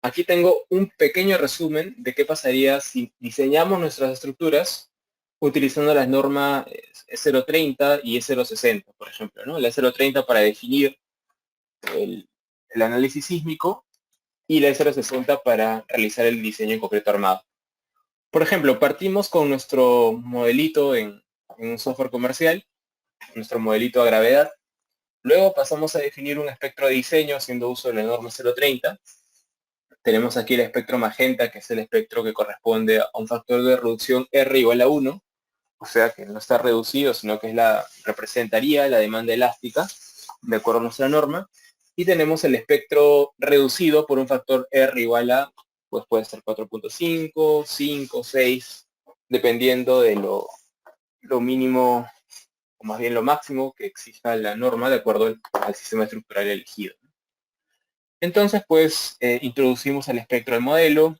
[SPEAKER 1] Aquí tengo un pequeño resumen de qué pasaría si diseñamos nuestras estructuras utilizando las normas E030 y E060, por ejemplo, ¿no? La E030 para definir el análisis sísmico y la E060 para realizar el diseño en concreto armado. Por ejemplo, partimos con nuestro modelito en un software comercial, nuestro modelito a gravedad. Luego pasamos a definir un espectro de diseño haciendo uso de la norma 030. Tenemos aquí el espectro magenta, que es el espectro que corresponde a un factor de reducción R igual a 1, o sea que no está reducido, sino que representaría la demanda elástica, de acuerdo a nuestra norma. Y tenemos el espectro reducido por un factor R igual a, pues puede ser 4.5, 5, 6, dependiendo de lo mínimo, o más bien lo máximo que exija la norma de acuerdo al sistema estructural elegido. Entonces, pues, introducimos el espectro al modelo,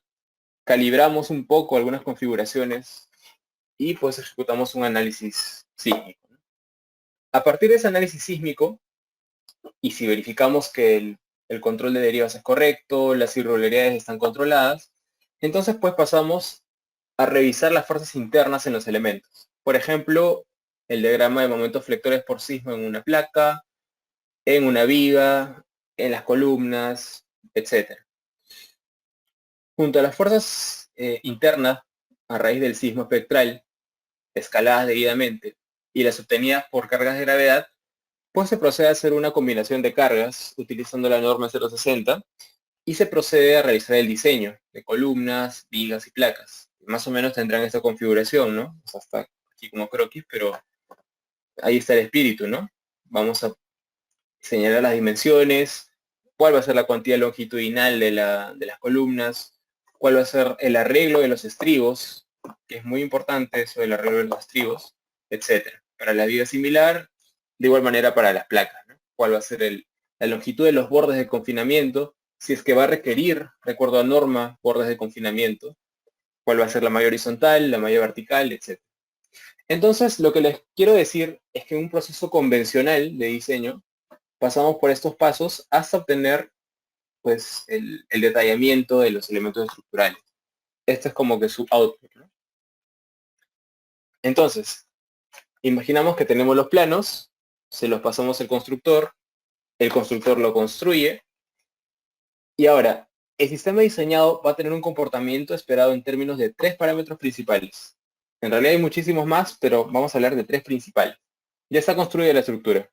[SPEAKER 1] calibramos un poco algunas configuraciones y pues ejecutamos un análisis sísmico. A partir de ese análisis sísmico, y si verificamos que el control de derivas es correcto, las irregularidades están controladas, entonces pues pasamos a revisar las fuerzas internas en los elementos. Por ejemplo, el diagrama de momentos flectores por sismo en una placa, en una viga, en las columnas, etc. Junto a las fuerzas internas a raíz del sismo espectral, escaladas debidamente, y las obtenidas por cargas de gravedad, pues se procede a hacer una combinación de cargas utilizando la norma 060 y se procede a realizar el diseño de columnas, vigas y placas. Más o menos tendrán esta configuración, ¿no? O sea, está aquí como croquis, pero ahí está el espíritu, ¿no? Vamos a señalar las dimensiones, cuál va a ser la cuantía longitudinal de las columnas, cuál va a ser el arreglo de los estribos, que es muy importante eso del arreglo de los estribos, etcétera. Para la viga similar, de igual manera para las placas, ¿no? Cuál va a ser la longitud de los bordes de confinamiento, si es que va a requerir, de acuerdo a norma, bordes de confinamiento, cuál va a ser la malla horizontal, la malla vertical, etcétera. Entonces, lo que les quiero decir es que en un proceso convencional de diseño, pasamos por estos pasos hasta obtener pues el detallamiento de los elementos estructurales. Este es como que su output, ¿no? Entonces, imaginamos que tenemos los planos, se los pasamos al constructor, el constructor lo construye, y ahora, el sistema diseñado va a tener un comportamiento esperado en términos de tres parámetros principales. En realidad hay muchísimos más, pero vamos a hablar de tres principales. Ya está construida la estructura.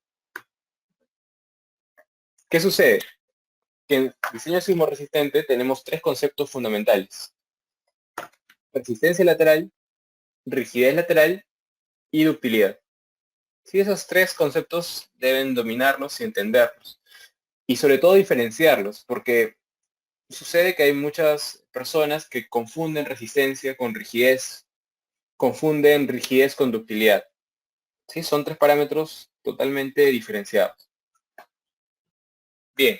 [SPEAKER 1] ¿Qué sucede? Que en diseño sismo resistente tenemos tres conceptos fundamentales: resistencia lateral, rigidez lateral y ductilidad. Sí, esos tres conceptos deben dominarlos y entenderlos. Y sobre todo diferenciarlos, porque sucede que hay muchas personas que confunden resistencia con rigidez, confunden rigidez con ductilidad. Sí, son tres parámetros totalmente diferenciados. Bien,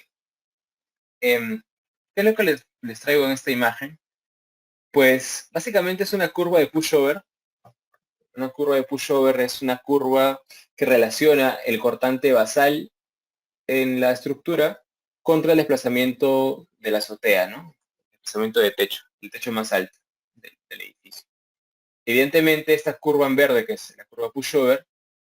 [SPEAKER 1] ¿qué es lo que les traigo en esta imagen? Pues básicamente es una curva de pushover. Una curva de pushover es una curva que relaciona el cortante basal en la estructura contra el desplazamiento de la azotea, ¿no? El desplazamiento de techo, el techo más alto del edificio. Evidentemente, esta curva en verde, que es la curva pushover,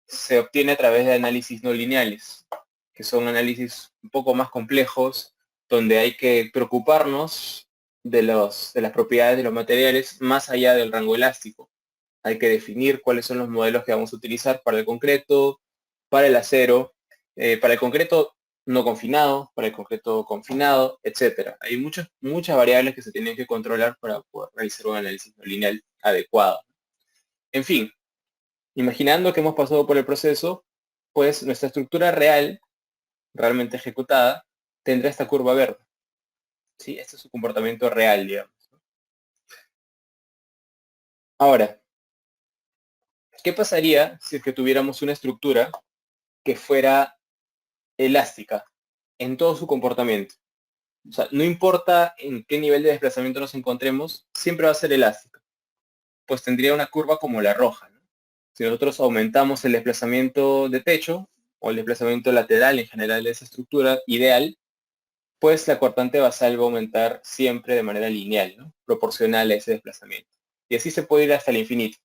[SPEAKER 1] se obtiene a través de análisis no lineales, que son análisis un poco más complejos, donde hay que preocuparnos de las propiedades de los materiales más allá del rango elástico. Hay que definir cuáles son los modelos que vamos a utilizar para el concreto, para el acero, para el concreto no confinado, para el concreto confinado, etcétera. Hay muchas variables que se tienen que controlar para poder realizar un análisis no lineal adecuado. En fin, imaginando que hemos pasado por el proceso, pues nuestra estructura real, realmente ejecutada, tendrá esta curva verde. ¿Sí? Este es su comportamiento real, digamos. Ahora, ¿qué pasaría si es que tuviéramos una estructura que fuera elástica en todo su comportamiento? O sea, no importa en qué nivel de desplazamiento nos encontremos, siempre va a ser elástica. Pues tendría una curva como la roja, ¿no? Si nosotros aumentamos el desplazamiento de techo o el desplazamiento lateral en general de esa estructura ideal, pues la cortante basal va a aumentar siempre de manera lineal, ¿no? Proporcional a ese desplazamiento. Y así se puede ir hasta el infinito.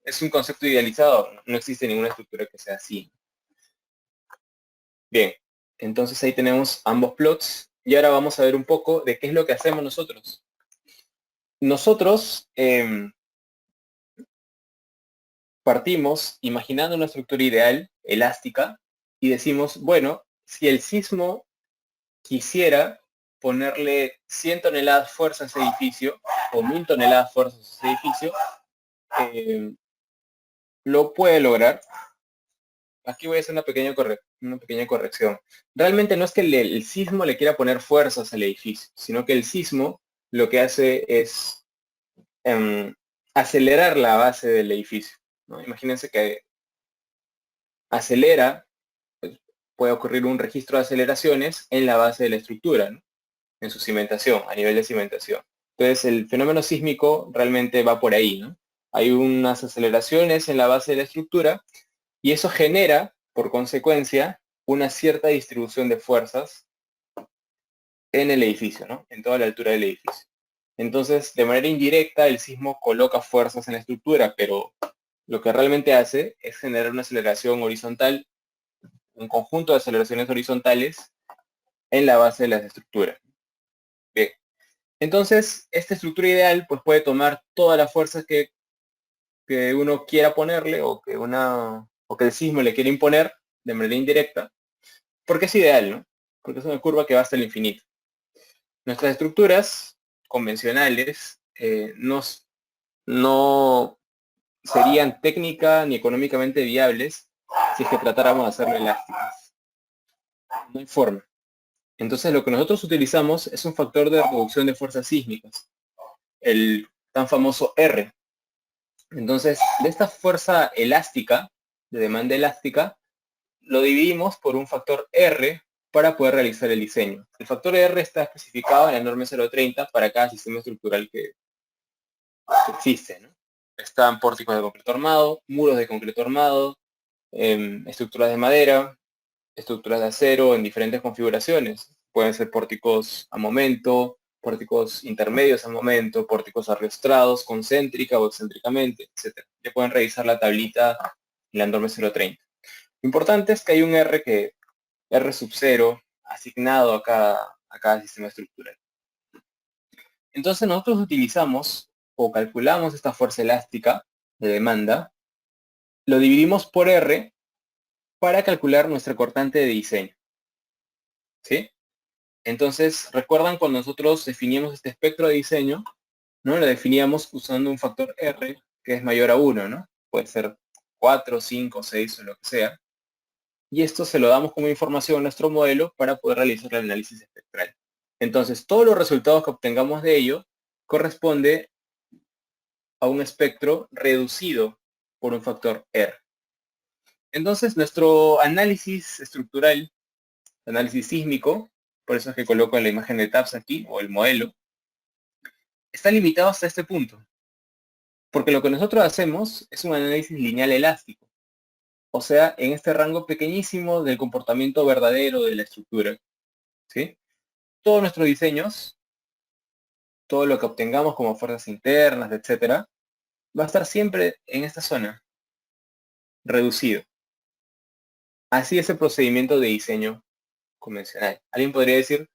[SPEAKER 1] Es un concepto idealizado, no existe ninguna estructura que sea así. Bien, entonces ahí tenemos ambos plots y ahora vamos a ver un poco de qué es lo que hacemos nosotros. Nosotros partimos imaginando una estructura ideal, elástica, y decimos, bueno, si el sismo quisiera ponerle 100 toneladas fuerza a ese edificio o 1000 toneladas fuerza a ese edificio, lo puede lograr. Aquí voy a hacer una pequeña corrección. Realmente no es que el sismo le quiera poner fuerzas al edificio, sino que el sismo lo que hace es acelerar la base del edificio, ¿no? Imagínense que acelera, pues, puede ocurrir un registro de aceleraciones en la base de la estructura, ¿no? En su cimentación, a nivel de cimentación. Entonces el fenómeno sísmico realmente va por ahí, ¿no? Hay unas aceleraciones en la base de la estructura y eso genera, por consecuencia, una cierta distribución de fuerzas en el edificio, ¿no? En toda la altura del edificio. Entonces, de manera indirecta, el sismo coloca fuerzas en la estructura, pero lo que realmente hace es generar una aceleración horizontal, un conjunto de aceleraciones horizontales en la base de las estructuras. Bien. Entonces, esta estructura ideal pues puede tomar todas las fuerzas que uno quiera ponerle o que el sismo le quiere imponer de manera indirecta, porque es ideal, ¿no? Porque es una curva que va hasta el infinito. Nuestras estructuras convencionales no serían técnica ni económicamente viables si es que tratáramos de hacerlo elásticas. No hay forma. Entonces lo que nosotros utilizamos es un factor de reducción de fuerzas sísmicas, el tan famoso R. Entonces, de esta fuerza elástica, de demanda elástica, lo dividimos por un factor R para poder realizar el diseño. El factor R está especificado en la norma 030 para cada sistema estructural que existe, ¿no? Están pórticos de concreto armado, muros de concreto armado, estructuras de madera, estructuras de acero en diferentes configuraciones. Pueden ser pórticos a momento, pórticos intermedios a momento, pórticos arrastrados, concéntrica o excéntricamente, etc. Ya pueden revisar la tablita en la norma 030. Lo importante es que hay un R sub 0 asignado a cada sistema estructural. Entonces nosotros utilizamos o calculamos esta fuerza elástica de demanda, lo dividimos por R para calcular nuestra cortante de diseño. ¿Sí? Entonces, ¿recuerdan cuando nosotros definíamos este espectro de diseño? ¿No? Lo definíamos usando un factor R que es mayor a 1, ¿no? Puede ser 4, 5, 6 o lo que sea. Y esto se lo damos como información a nuestro modelo para poder realizar el análisis espectral. Entonces, todos los resultados que obtengamos de ello corresponde a un espectro reducido por un factor R. Entonces, nuestro análisis estructural, análisis sísmico, por eso es que coloco en la imagen de TAPS aquí, o el modelo, está limitado hasta este punto. Porque lo que nosotros hacemos es un análisis lineal elástico. O sea, en este rango pequeñísimo del comportamiento verdadero de la estructura. ¿Sí? Todos nuestros diseños, todo lo que obtengamos como fuerzas internas, etcétera, va a estar siempre en esta zona, reducido. Así es el procedimiento de diseño convencional. Alguien podría decir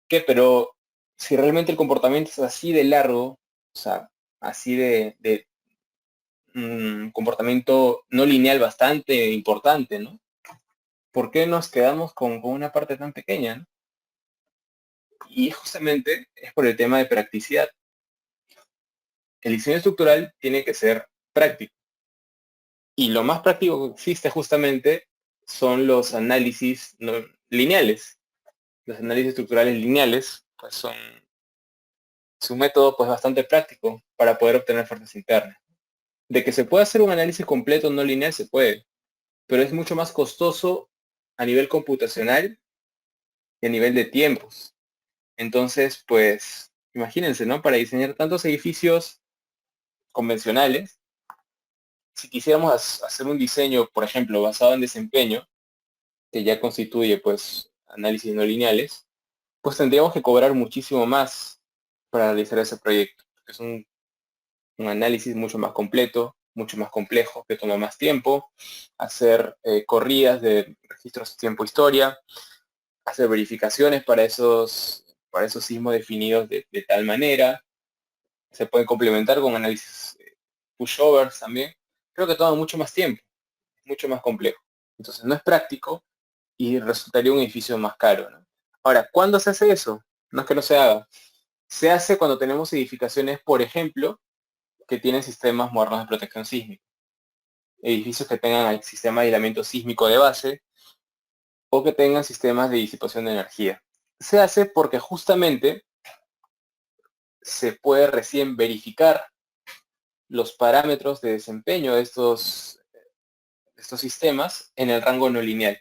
[SPEAKER 1] que, pero si realmente el comportamiento es así de largo, o sea, así de comportamiento no lineal bastante importante, ¿no? ¿Por qué nos quedamos con una parte tan pequeña, ¿no? Y justamente es por el tema de practicidad. El diseño estructural tiene que ser práctico. Y lo más práctico que existe justamente son los análisis lineales. Los análisis estructurales lineales pues son un método pues bastante práctico para poder obtener fuerzas internas. De que se puede hacer un análisis completo no lineal se puede, pero es mucho más costoso a nivel computacional y a nivel de tiempos. Entonces, pues, imagínense, ¿no? Para diseñar tantos edificios convencionales, si quisiéramos hacer un diseño, por ejemplo, basado en desempeño, que ya constituye, pues, análisis no lineales, pues tendríamos que cobrar muchísimo más para realizar ese proyecto. Es un análisis mucho más completo, mucho más complejo, que toma más tiempo, hacer corridas de registros tiempo-historia, hacer verificaciones para esos sismos definidos de tal manera. Se pueden complementar con análisis pushovers también. Creo que toma mucho más tiempo, mucho más complejo. Entonces no es práctico y resultaría un edificio más caro, ¿no? Ahora, ¿cuándo se hace eso? No es que no se haga. Se hace cuando tenemos edificaciones, por ejemplo, que tienen sistemas modernos de protección sísmica. Edificios que tengan el sistema de aislamiento sísmico de base o que tengan sistemas de disipación de energía. Se hace porque justamente se puede recién verificar los parámetros de desempeño de estos sistemas en el rango no lineal.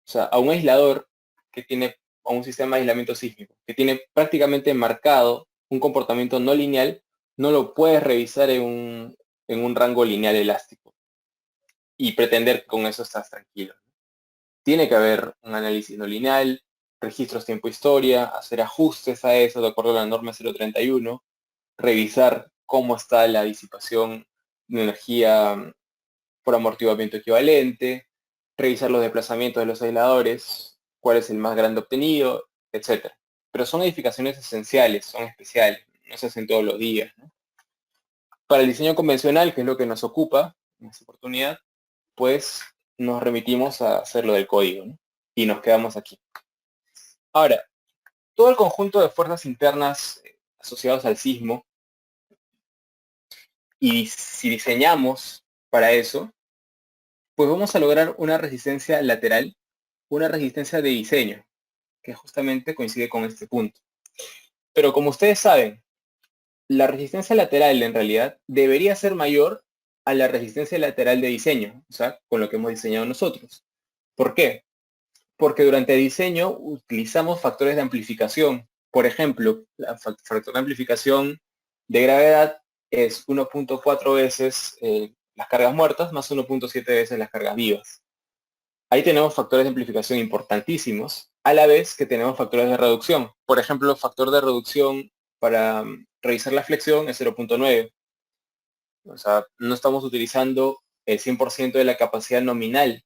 [SPEAKER 1] O sea, a un aislador que tiene, a un sistema de aislamiento sísmico, que tiene prácticamente marcado un comportamiento no lineal, no lo puedes revisar en un rango lineal elástico y pretender que con eso estás tranquilo. Tiene que haber un análisis no lineal, registros tiempo-historia, hacer ajustes a eso de acuerdo a la norma 031, revisar cómo está la disipación de energía por amortiguamiento equivalente, revisar los desplazamientos de los aisladores, cuál es el más grande obtenido, etcétera. Pero son edificaciones esenciales, son especiales, no se hacen todos los días, ¿no? Para el diseño convencional, que es lo que nos ocupa en esta oportunidad, pues nos remitimos a hacer lo del código, ¿no? Y nos quedamos aquí. Ahora, todo el conjunto de fuerzas internas asociadas al sismo, y si diseñamos para eso, pues vamos a lograr una resistencia lateral, una resistencia de diseño, que justamente coincide con este punto. Pero como ustedes saben, la resistencia lateral en realidad debería ser mayor a la resistencia lateral de diseño, o sea, con lo que hemos diseñado nosotros. ¿Por qué? Porque durante el diseño utilizamos factores de amplificación. Por ejemplo, el factor de amplificación de gravedad es 1.4 veces las cargas muertas más 1.7 veces las cargas vivas. Ahí tenemos factores de amplificación importantísimos, a la vez que tenemos factores de reducción. Por ejemplo, el factor de reducción para revisar la flexión es 0.9. O sea, no estamos utilizando el 100% de la capacidad nominal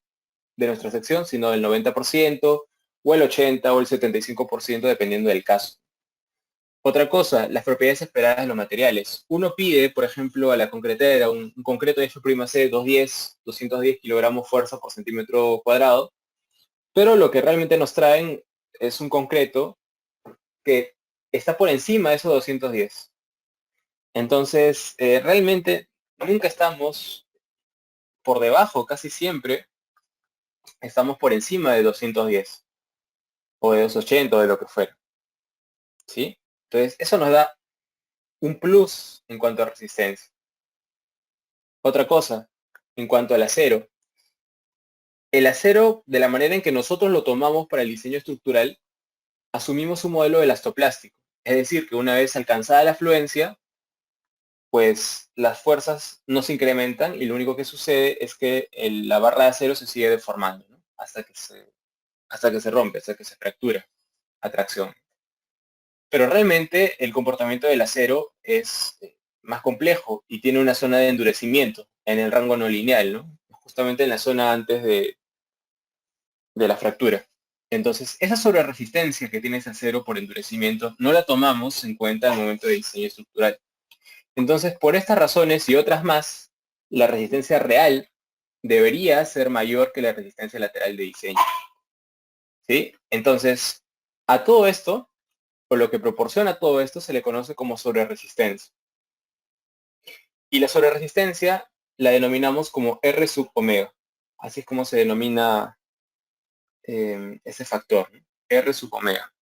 [SPEAKER 1] de nuestra sección, sino del 90% o el 80 o el 75% dependiendo del caso. Otra cosa, las propiedades esperadas de los materiales. Uno pide, por ejemplo, a la concretera un concreto de F'(C) 210 kilogramos fuerza por centímetro cuadrado, pero lo que realmente nos traen es un concreto que está por encima de esos 210. Entonces, realmente nunca estamos por debajo, casi siempre estamos por encima de 210 o de 280 o de lo que fuera. ¿Sí? Entonces, eso nos da un plus en cuanto a resistencia. Otra cosa, en cuanto al acero. El acero, de la manera en que nosotros lo tomamos para el diseño estructural, asumimos un modelo de elastoplástico. Es decir, que una vez alcanzada la fluencia, pues las fuerzas no se incrementan y lo único que sucede es que la barra de acero se sigue deformando, ¿no? hasta que se rompe, hasta que se fractura a tracción. Pero realmente el comportamiento del acero es más complejo y tiene una zona de endurecimiento en el rango no lineal, ¿no? Justamente en la zona antes de la fractura. Entonces, esa sobreresistencia que tiene ese acero por endurecimiento no la tomamos en cuenta al momento de diseño estructural. Entonces, por estas razones y otras más, la resistencia real debería ser mayor que la resistencia lateral de diseño. ¿Sí? Entonces, a todo esto, o lo que proporciona todo esto, se le conoce como sobreresistencia. Y la sobreresistencia la denominamos como R sub omega. Así es como se denomina ese factor, ¿no? R sub omega.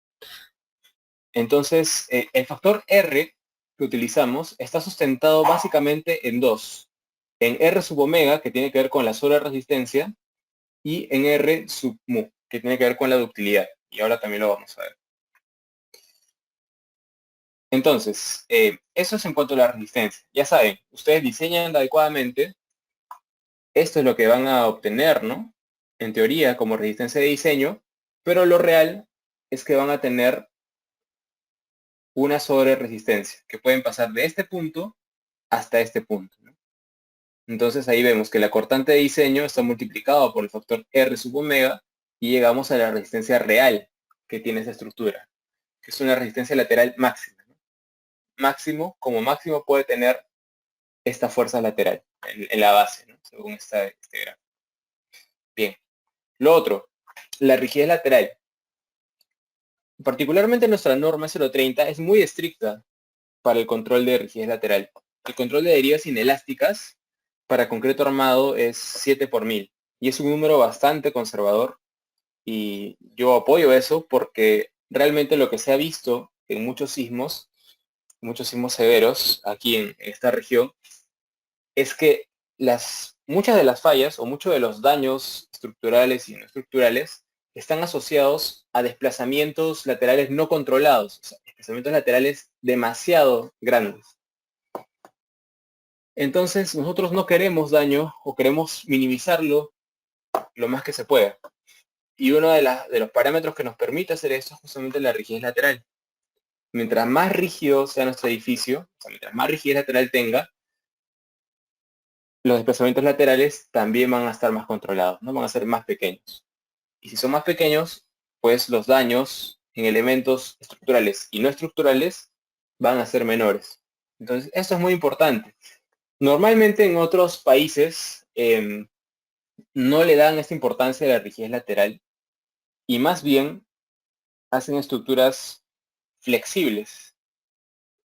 [SPEAKER 1] Entonces, el factor R que utilizamos está sustentado básicamente en dos. En R sub omega, que tiene que ver con la sobreresistencia, y en R sub mu, que tiene que ver con la ductilidad. Y ahora también lo vamos a ver. Entonces, eso es en cuanto a la resistencia. Ya saben, ustedes diseñan adecuadamente, esto es lo que van a obtener, ¿no? En teoría, como resistencia de diseño, pero lo real es que van a tener una sobre resistencia, que pueden pasar de este punto hasta este punto, ¿no? Entonces ahí vemos que la cortante de diseño está multiplicado por el factor R sub omega y llegamos a la resistencia real que tiene esa estructura, que es una resistencia lateral máxima, ¿no? Como máximo puede tener esta fuerza lateral en la base, ¿no? Según este gráfico. Bien. Lo otro, la rigidez lateral. Particularmente nuestra norma 030 es muy estricta para el control de rigidez lateral. El control de derivas inelásticas para concreto armado es 7 por 1000 y es un número bastante conservador y yo apoyo eso porque realmente lo que se ha visto en muchos sismos severos aquí en esta región, es que muchas de las fallas o muchos de los daños estructurales y no estructurales están asociados a desplazamientos laterales no controlados, o sea, desplazamientos laterales demasiado grandes. Entonces nosotros no queremos daño o queremos minimizarlo lo más que se pueda. Y uno de los parámetros que nos permite hacer esto es justamente la rigidez lateral. Mientras más rígido sea nuestro edificio, o sea, mientras más rigidez lateral tenga, los desplazamientos laterales también van a estar más controlados, ¿no? Van a ser más pequeños. Y si son más pequeños, pues los daños en elementos estructurales y no estructurales van a ser menores. Entonces, esto es muy importante. Normalmente en otros países no le dan esta importancia a la rigidez lateral y más bien hacen estructuras flexibles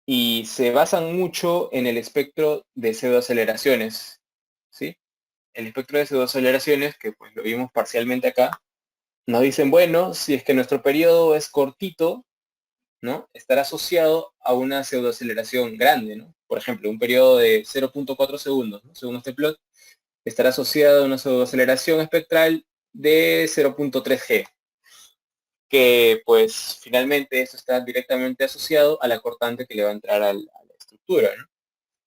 [SPEAKER 1] y se basan mucho en el espectro de pseudoaceleraciones, ¿sí? El espectro de pseudoaceleraciones, que pues lo vimos parcialmente acá, nos dicen, bueno, si es que nuestro periodo es cortito, ¿no? Estará asociado a una pseudoaceleración grande, ¿no? Por ejemplo, un periodo de 0.4 segundos, ¿no? Según este plot, estará asociado a una pseudoaceleración espectral de 0.3 G, que pues finalmente esto está directamente asociado a la cortante que le va a entrar a la estructura, ¿no?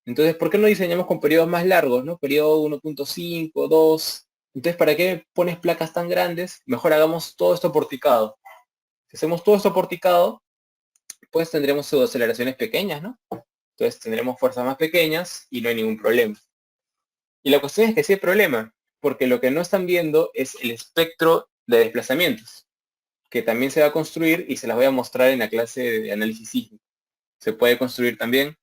[SPEAKER 1] Entonces, ¿por qué no diseñamos con periodos más largos, ¿no? Periodo 1.5, 2. Entonces, ¿para qué pones placas tan grandes? Mejor hagamos todo esto porticado. Si hacemos todo esto porticado, pues tendremos pseudoaceleraciones pequeñas, ¿no? Entonces tendremos fuerzas más pequeñas y no hay ningún problema. Y la cuestión es que sí hay problema, porque lo que no están viendo es el espectro de desplazamientos, que también se va a construir y se las voy a mostrar en la clase de análisis sísmico. Se puede construir también.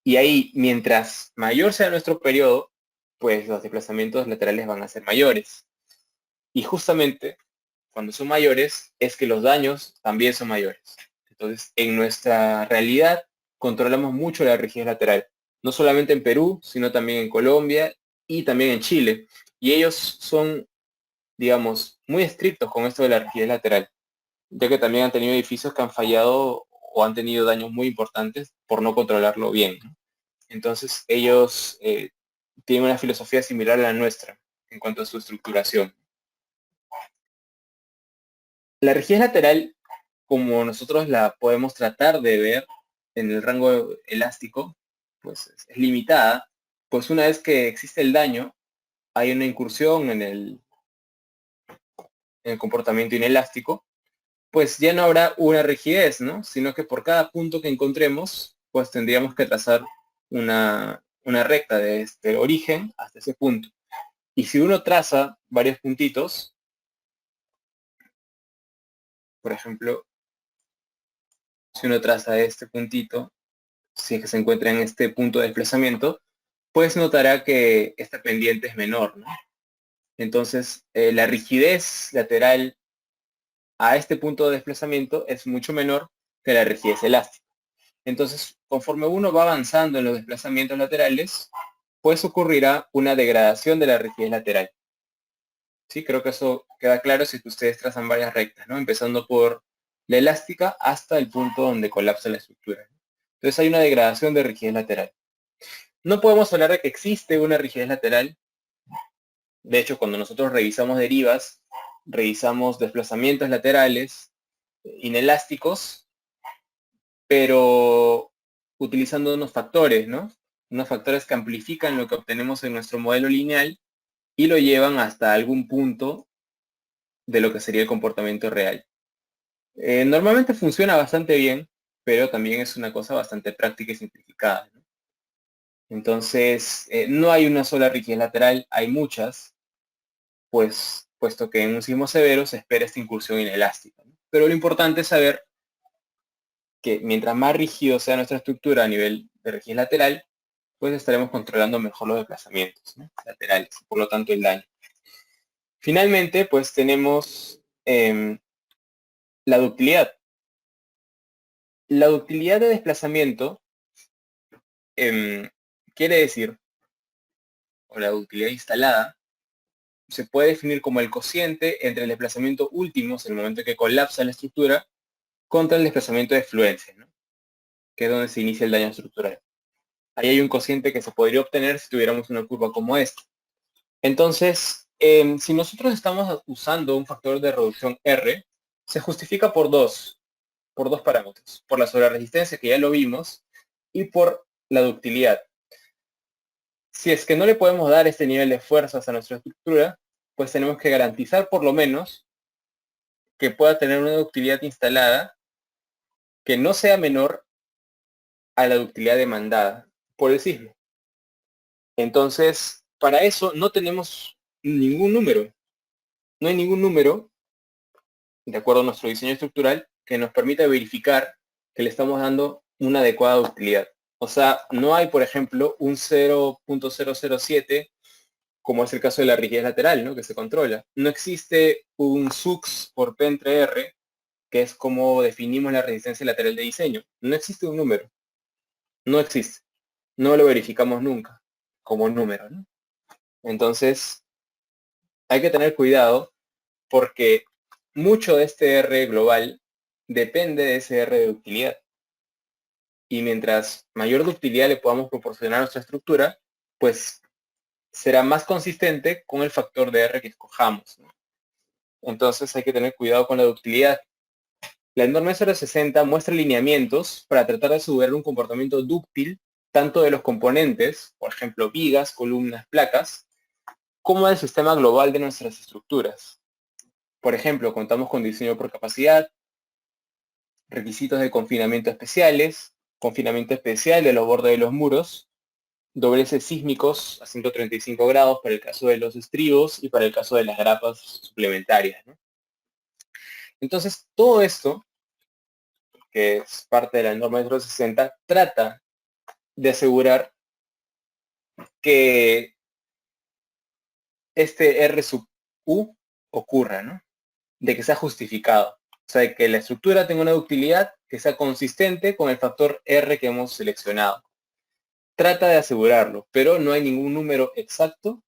[SPEAKER 1] Y ahí, mientras mayor sea nuestro periodo, pues los desplazamientos laterales van a ser mayores. Y justamente cuando son mayores es que los daños también son mayores. Entonces, en nuestra realidad controlamos mucho la rigidez lateral, no solamente en Perú, sino también en Colombia y también en Chile. Y ellos son, digamos, muy estrictos con esto de la rigidez lateral, ya que también han tenido edificios que han fallado o han tenido daños muy importantes por no controlarlo bien, ¿no? Entonces, ellos tienen una filosofía similar a la nuestra en cuanto a su estructuración. La rigidez lateral, como nosotros la podemos tratar de ver en el rango elástico, pues es limitada, pues una vez que existe el daño, hay una incursión en el comportamiento inelástico, pues ya no habrá una rigidez, ¿no? Sino que por cada punto que encontremos, pues tendríamos que trazar una recta desde el origen hasta ese punto. Y si uno traza varios puntitos, por ejemplo, si uno traza este puntito, si es que se encuentra en este punto de desplazamiento, pues notará que esta pendiente es menor, ¿no? Entonces, la rigidez lateral a este punto de desplazamiento es mucho menor que la rigidez elástica. Entonces, conforme uno va avanzando en los desplazamientos laterales, pues ocurrirá una degradación de la rigidez lateral. Sí, creo que eso queda claro si ustedes trazan varias rectas, ¿no? Empezando por la elástica hasta el punto donde colapsa la estructura. Entonces hay una degradación de rigidez lateral. No podemos hablar de que existe una rigidez lateral. De hecho, cuando nosotros revisamos derivas, revisamos desplazamientos laterales inelásticos, pero utilizando unos factores, ¿no? Unos factores que amplifican lo que obtenemos en nuestro modelo lineal y lo llevan hasta algún punto de lo que sería el comportamiento real. Normalmente funciona bastante bien, pero también es una cosa bastante práctica y simplificada, ¿no? Entonces, no hay una sola rigidez lateral, hay muchas, pues, puesto que en un sismo severo se espera esta incursión inelástica, ¿no? Pero lo importante es saber que mientras más rígido sea nuestra estructura a nivel de rigidez lateral, pues estaremos controlando mejor los desplazamientos, ¿no?, laterales, por lo tanto el daño. Finalmente, pues tenemos la ductilidad. La ductilidad de desplazamiento quiere decir, o la ductilidad instalada, se puede definir como el cociente entre el desplazamiento último, en el momento en que colapsa la estructura, contra el desplazamiento de fluencia, ¿no?, que es donde se inicia el daño estructural. Ahí hay un cociente que se podría obtener si tuviéramos una curva como esta. Entonces, si nosotros estamos usando un factor de reducción R, se justifica por dos parámetros. Por la sobreresistencia, que ya lo vimos, y por la ductilidad. Si es que no le podemos dar este nivel de fuerzas a nuestra estructura, pues tenemos que garantizar por lo menos que pueda tener una ductilidad instalada que no sea menor a la ductilidad demandada por el sismo. Entonces, para eso no tenemos ningún número. No hay ningún número, de acuerdo a nuestro diseño estructural, que nos permita verificar que le estamos dando una adecuada ductilidad. O sea, no hay, por ejemplo, un 0.007, como es el caso de la rigidez lateral, ¿no?, que se controla. No existe un SUX por P entre R, que es como definimos la resistencia lateral de diseño. No existe un número. No existe. No lo verificamos nunca como número, ¿no? Entonces, hay que tener cuidado porque mucho de este R global depende de ese R de ductilidad. Y mientras mayor ductilidad le podamos proporcionar a nuestra estructura, pues será más consistente con el factor de R que escojamos, ¿no? Entonces hay que tener cuidado con la ductilidad. La norma 060 muestra lineamientos para tratar de asegurar un comportamiento dúctil tanto de los componentes, por ejemplo, vigas, columnas, placas, como del sistema global de nuestras estructuras. Por ejemplo, contamos con diseño por capacidad, requisitos de confinamiento especiales, confinamiento especial de los bordes de los muros, dobleces sísmicos a 135 grados para el caso de los estribos y para el caso de las grapas suplementarias, ¿no? Entonces, todo esto, que es parte de la norma 060, trata de asegurar que este R sub U ocurra, ¿no?, de que sea justificado. O sea, de que la estructura tenga una ductilidad que sea consistente con el factor R que hemos seleccionado. Trata de asegurarlo, pero no hay ningún número exacto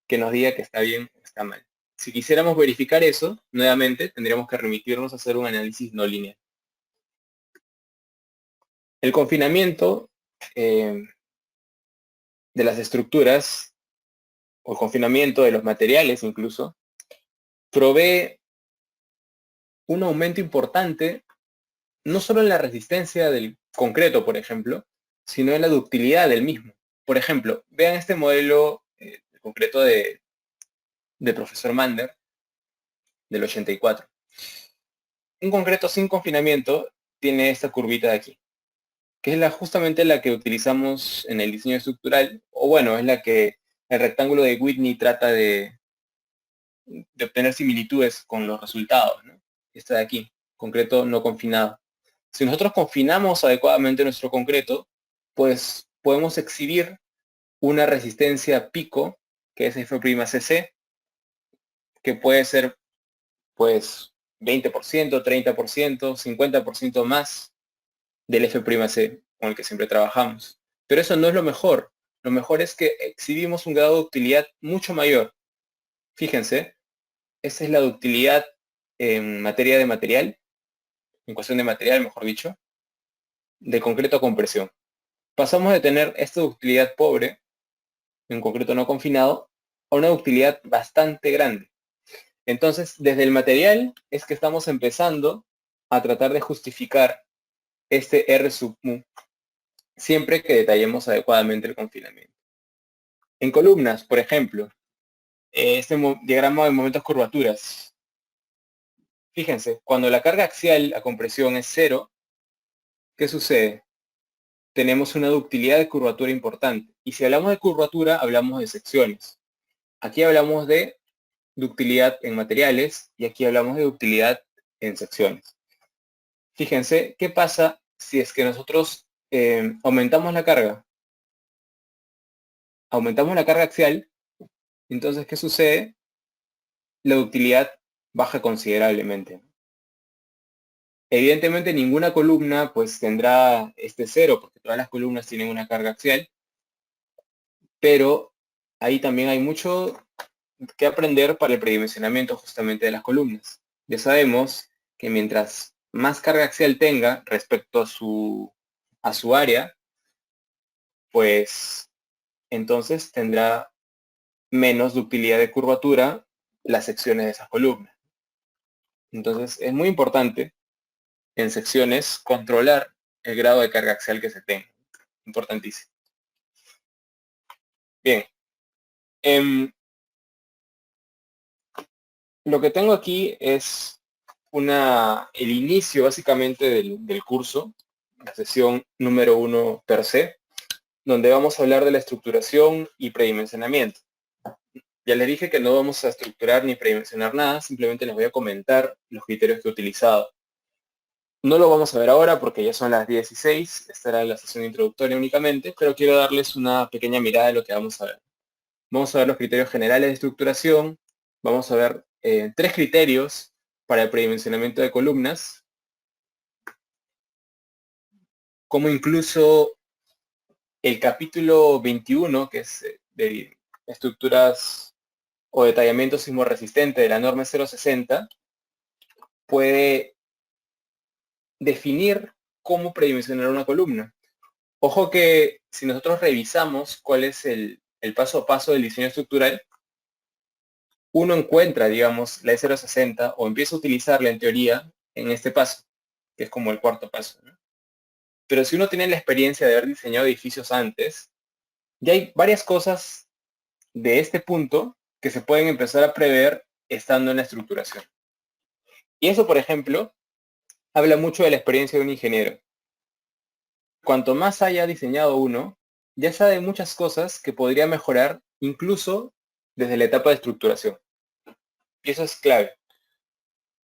[SPEAKER 1] que nos diga que está bien o está mal. Si quisiéramos verificar eso, nuevamente tendríamos que remitirnos a hacer un análisis no lineal. El confinamiento de las estructuras, o el confinamiento de los materiales incluso, provee un aumento importante, no solo en la resistencia del concreto, por ejemplo, sino en la ductilidad del mismo. Por ejemplo, vean este modelo de concreto de profesor Mander, del 84. Un concreto sin confinamiento tiene esta curvita de aquí, que es justamente la que utilizamos en el diseño estructural, o bueno, es la que el rectángulo de Whitney trata de obtener similitudes con los resultados, ¿no? Esta de aquí, concreto no confinado. Si nosotros confinamos adecuadamente nuestro concreto, pues podemos exhibir una resistencia pico, que es F'CC, que puede ser pues 20%, 30%, 50% más del F'C con el que siempre trabajamos. Pero eso no es lo mejor. Lo mejor es que exhibimos un grado de ductilidad mucho mayor. Fíjense, esa es la ductilidad en materia de material, en cuestión de material, mejor dicho, de concreto a compresión. Pasamos de tener esta ductilidad pobre, en concreto no confinado, a una ductilidad bastante grande. Entonces, desde el material es que estamos empezando a tratar de justificar este R sub mu, siempre que detallemos adecuadamente el confinamiento. En columnas, por ejemplo, este diagrama de momentos curvaturas. Fíjense, cuando la carga axial a compresión es cero, ¿qué sucede? Tenemos una ductilidad de curvatura importante. Y si hablamos de curvatura, hablamos de secciones. Aquí hablamos de ductilidad en materiales y aquí hablamos de ductilidad en secciones. Fíjense, ¿qué pasa si es que nosotros aumentamos la carga? Aumentamos la carga axial, entonces, ¿qué sucede? La ductilidad baja considerablemente. Evidentemente ninguna columna pues tendrá este cero, porque todas las columnas tienen una carga axial, pero ahí también hay mucho que aprender para el predimensionamiento justamente de las columnas. Ya sabemos que mientras más carga axial tenga respecto a su área, pues entonces tendrá menos ductilidad de curvatura las secciones de esas columnas. Entonces es muy importante en secciones controlar el grado de carga axial que se tenga. Importantísimo. Bien. Lo que tengo aquí es el inicio básicamente del curso, la sesión número 1 per se, donde vamos a hablar de la estructuración y predimensionamiento. Ya les dije que no vamos a estructurar ni predimensionar nada, simplemente les voy a comentar los criterios que he utilizado. No lo vamos a ver ahora porque ya son las 16, esta era la sesión introductoria únicamente, pero quiero darles una pequeña mirada de lo que vamos a ver. Vamos a ver los criterios generales de estructuración, vamos a ver 3 criterios para el predimensionamiento de columnas, como incluso el capítulo 21, que es de estructuras o detallamiento sismorresistente de la norma 060, puede definir cómo predimensionar una columna. Ojo que si nosotros revisamos cuál es el paso a paso del diseño estructural, uno encuentra, digamos, la E060 o empieza a utilizarla en teoría en este paso, que es como el cuarto paso, ¿no? Pero si uno tiene la experiencia de haber diseñado edificios antes, ya hay varias cosas de este punto que se pueden empezar a prever estando en la estructuración. Y eso, por ejemplo, habla mucho de la experiencia de un ingeniero. Cuanto más haya diseñado uno, ya sabe muchas cosas que podría mejorar incluso desde la etapa de estructuración. Y eso es clave,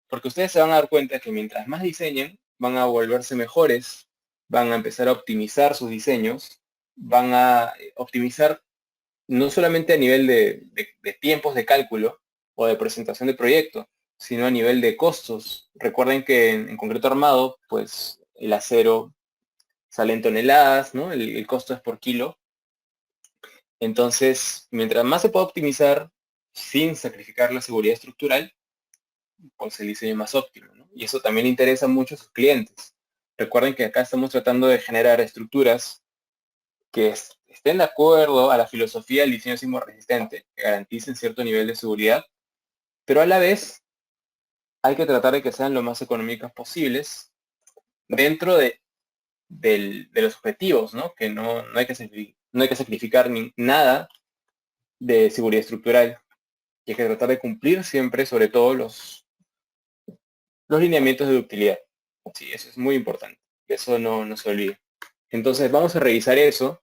[SPEAKER 1] porque ustedes se van a dar cuenta que mientras más diseñen, van a volverse mejores, van a empezar a optimizar sus diseños, van a optimizar no solamente a nivel de tiempos de cálculo o de presentación de proyecto, sino a nivel de costos. Recuerden que en concreto armado, pues el acero sale en toneladas, ¿no? El costo es por kilo. Entonces, mientras más se pueda optimizar sin sacrificar la seguridad estructural, pues el diseño es más óptimo, ¿no? Y eso también interesa mucho a sus clientes. Recuerden que acá estamos tratando de generar estructuras que estén de acuerdo a la filosofía del diseño sismorresistente, que garanticen cierto nivel de seguridad, pero a la vez hay que tratar de que sean lo más económicas posibles dentro de los objetivos, ¿no? Que no hay que sacrificar nada de seguridad estructural y hay que tratar de cumplir siempre, sobre todo, los lineamientos de ductilidad. Sí, eso es muy importante. Eso no se olvide. Entonces vamos a revisar eso,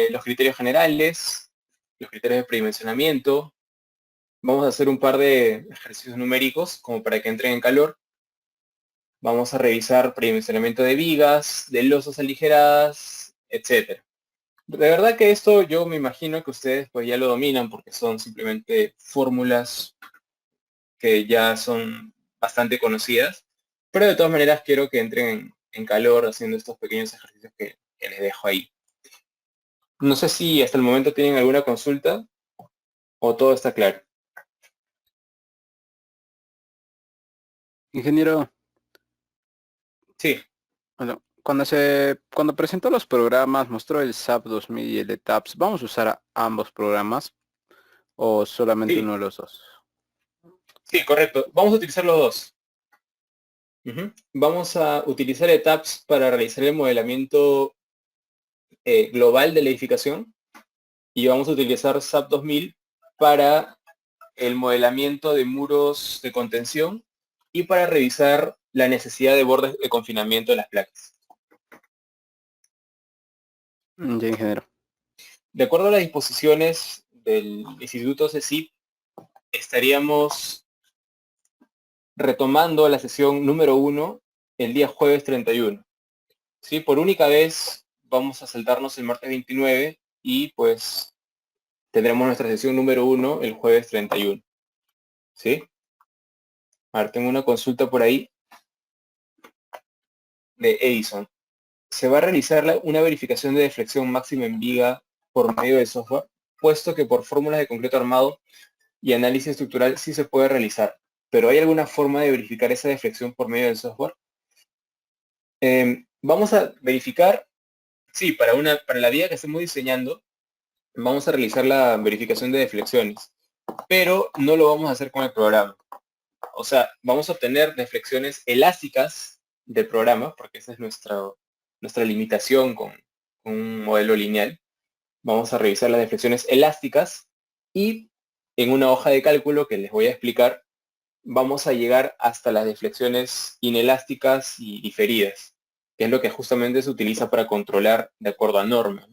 [SPEAKER 1] los criterios generales, los criterios de predimensionamiento. Vamos a hacer un par de ejercicios numéricos como para que entren en calor. Vamos a revisar predimensionamiento de vigas, de losas aligeradas, etcétera. De verdad que esto yo me imagino que ustedes pues ya lo dominan porque son simplemente fórmulas que ya son bastante conocidas, pero de todas maneras quiero que entren en calor haciendo estos pequeños ejercicios que les dejo ahí. No sé si hasta el momento tienen alguna consulta o todo está claro.
[SPEAKER 2] Ingeniero,
[SPEAKER 1] Sí,
[SPEAKER 2] bueno, cuando presentó los programas, mostró el SAP 2000 y el ETAPS. ¿Vamos a usar ambos programas o solamente
[SPEAKER 1] sí,
[SPEAKER 2] uno de los dos?
[SPEAKER 1] sí, correcto. Vamos a utilizar los dos. Vamos a utilizar ETAPS para realizar el modelamiento global de la edificación y vamos a utilizar SAP 2000 para el modelamiento de muros de contención y para revisar la necesidad de bordes de confinamiento de las placas.
[SPEAKER 2] Ya, ingeniero.
[SPEAKER 1] De acuerdo a las disposiciones del Instituto CECIP, estaríamos retomando la sesión número 1 el día jueves 31. ¿Sí? Por única vez vamos a saltarnos el martes 29 y pues tendremos nuestra sesión número 1 el jueves 31. ¿Sí? A ver, tengo una consulta por ahí de Edison. Se va a realizar una verificación de deflexión máxima en viga por medio del software, puesto que por fórmulas de concreto armado y análisis estructural sí se puede realizar. Pero ¿hay alguna forma de verificar esa deflexión por medio del software? Vamos a verificar, sí, para la viga que estemos diseñando, vamos a realizar la verificación de deflexiones, pero no lo vamos a hacer con el programa. O sea, vamos a obtener deflexiones elásticas del programa, porque esa es nuestra limitación con un modelo lineal. Vamos a revisar las deflexiones elásticas y en una hoja de cálculo que les voy a explicar, vamos a llegar hasta las deflexiones inelásticas y diferidas, que es lo que justamente se utiliza para controlar de acuerdo a norma.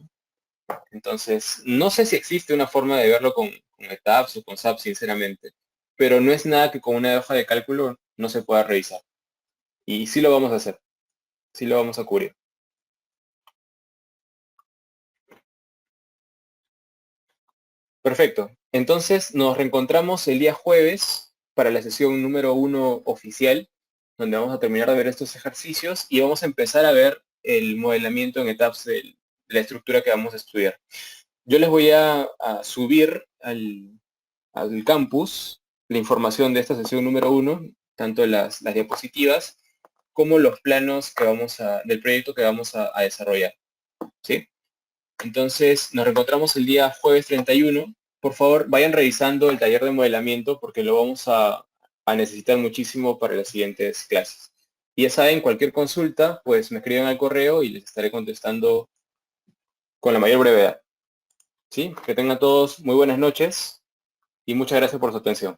[SPEAKER 1] Entonces, no sé si existe una forma de verlo con ETAPS o con SAP, sinceramente, pero no es nada que con una hoja de cálculo no se pueda revisar. Y sí lo vamos a hacer, sí lo vamos a cubrir. Perfecto. Entonces, nos reencontramos el día jueves para la sesión número 1 oficial, donde vamos a terminar de ver estos ejercicios y vamos a empezar a ver el modelamiento en ETAPS de la estructura que vamos a estudiar. Yo les voy a subir al campus la información de esta sesión número 1, tanto las diapositivas como los planos del proyecto que vamos a desarrollar. ¿Sí? Entonces, nos reencontramos el día jueves 31. Por favor, vayan revisando el taller de modelamiento porque lo vamos a necesitar muchísimo para las siguientes clases. Y ya saben, cualquier consulta, pues me escriben al correo y les estaré contestando con la mayor brevedad. ¿Sí? Que tengan todos muy buenas noches y muchas gracias por su atención.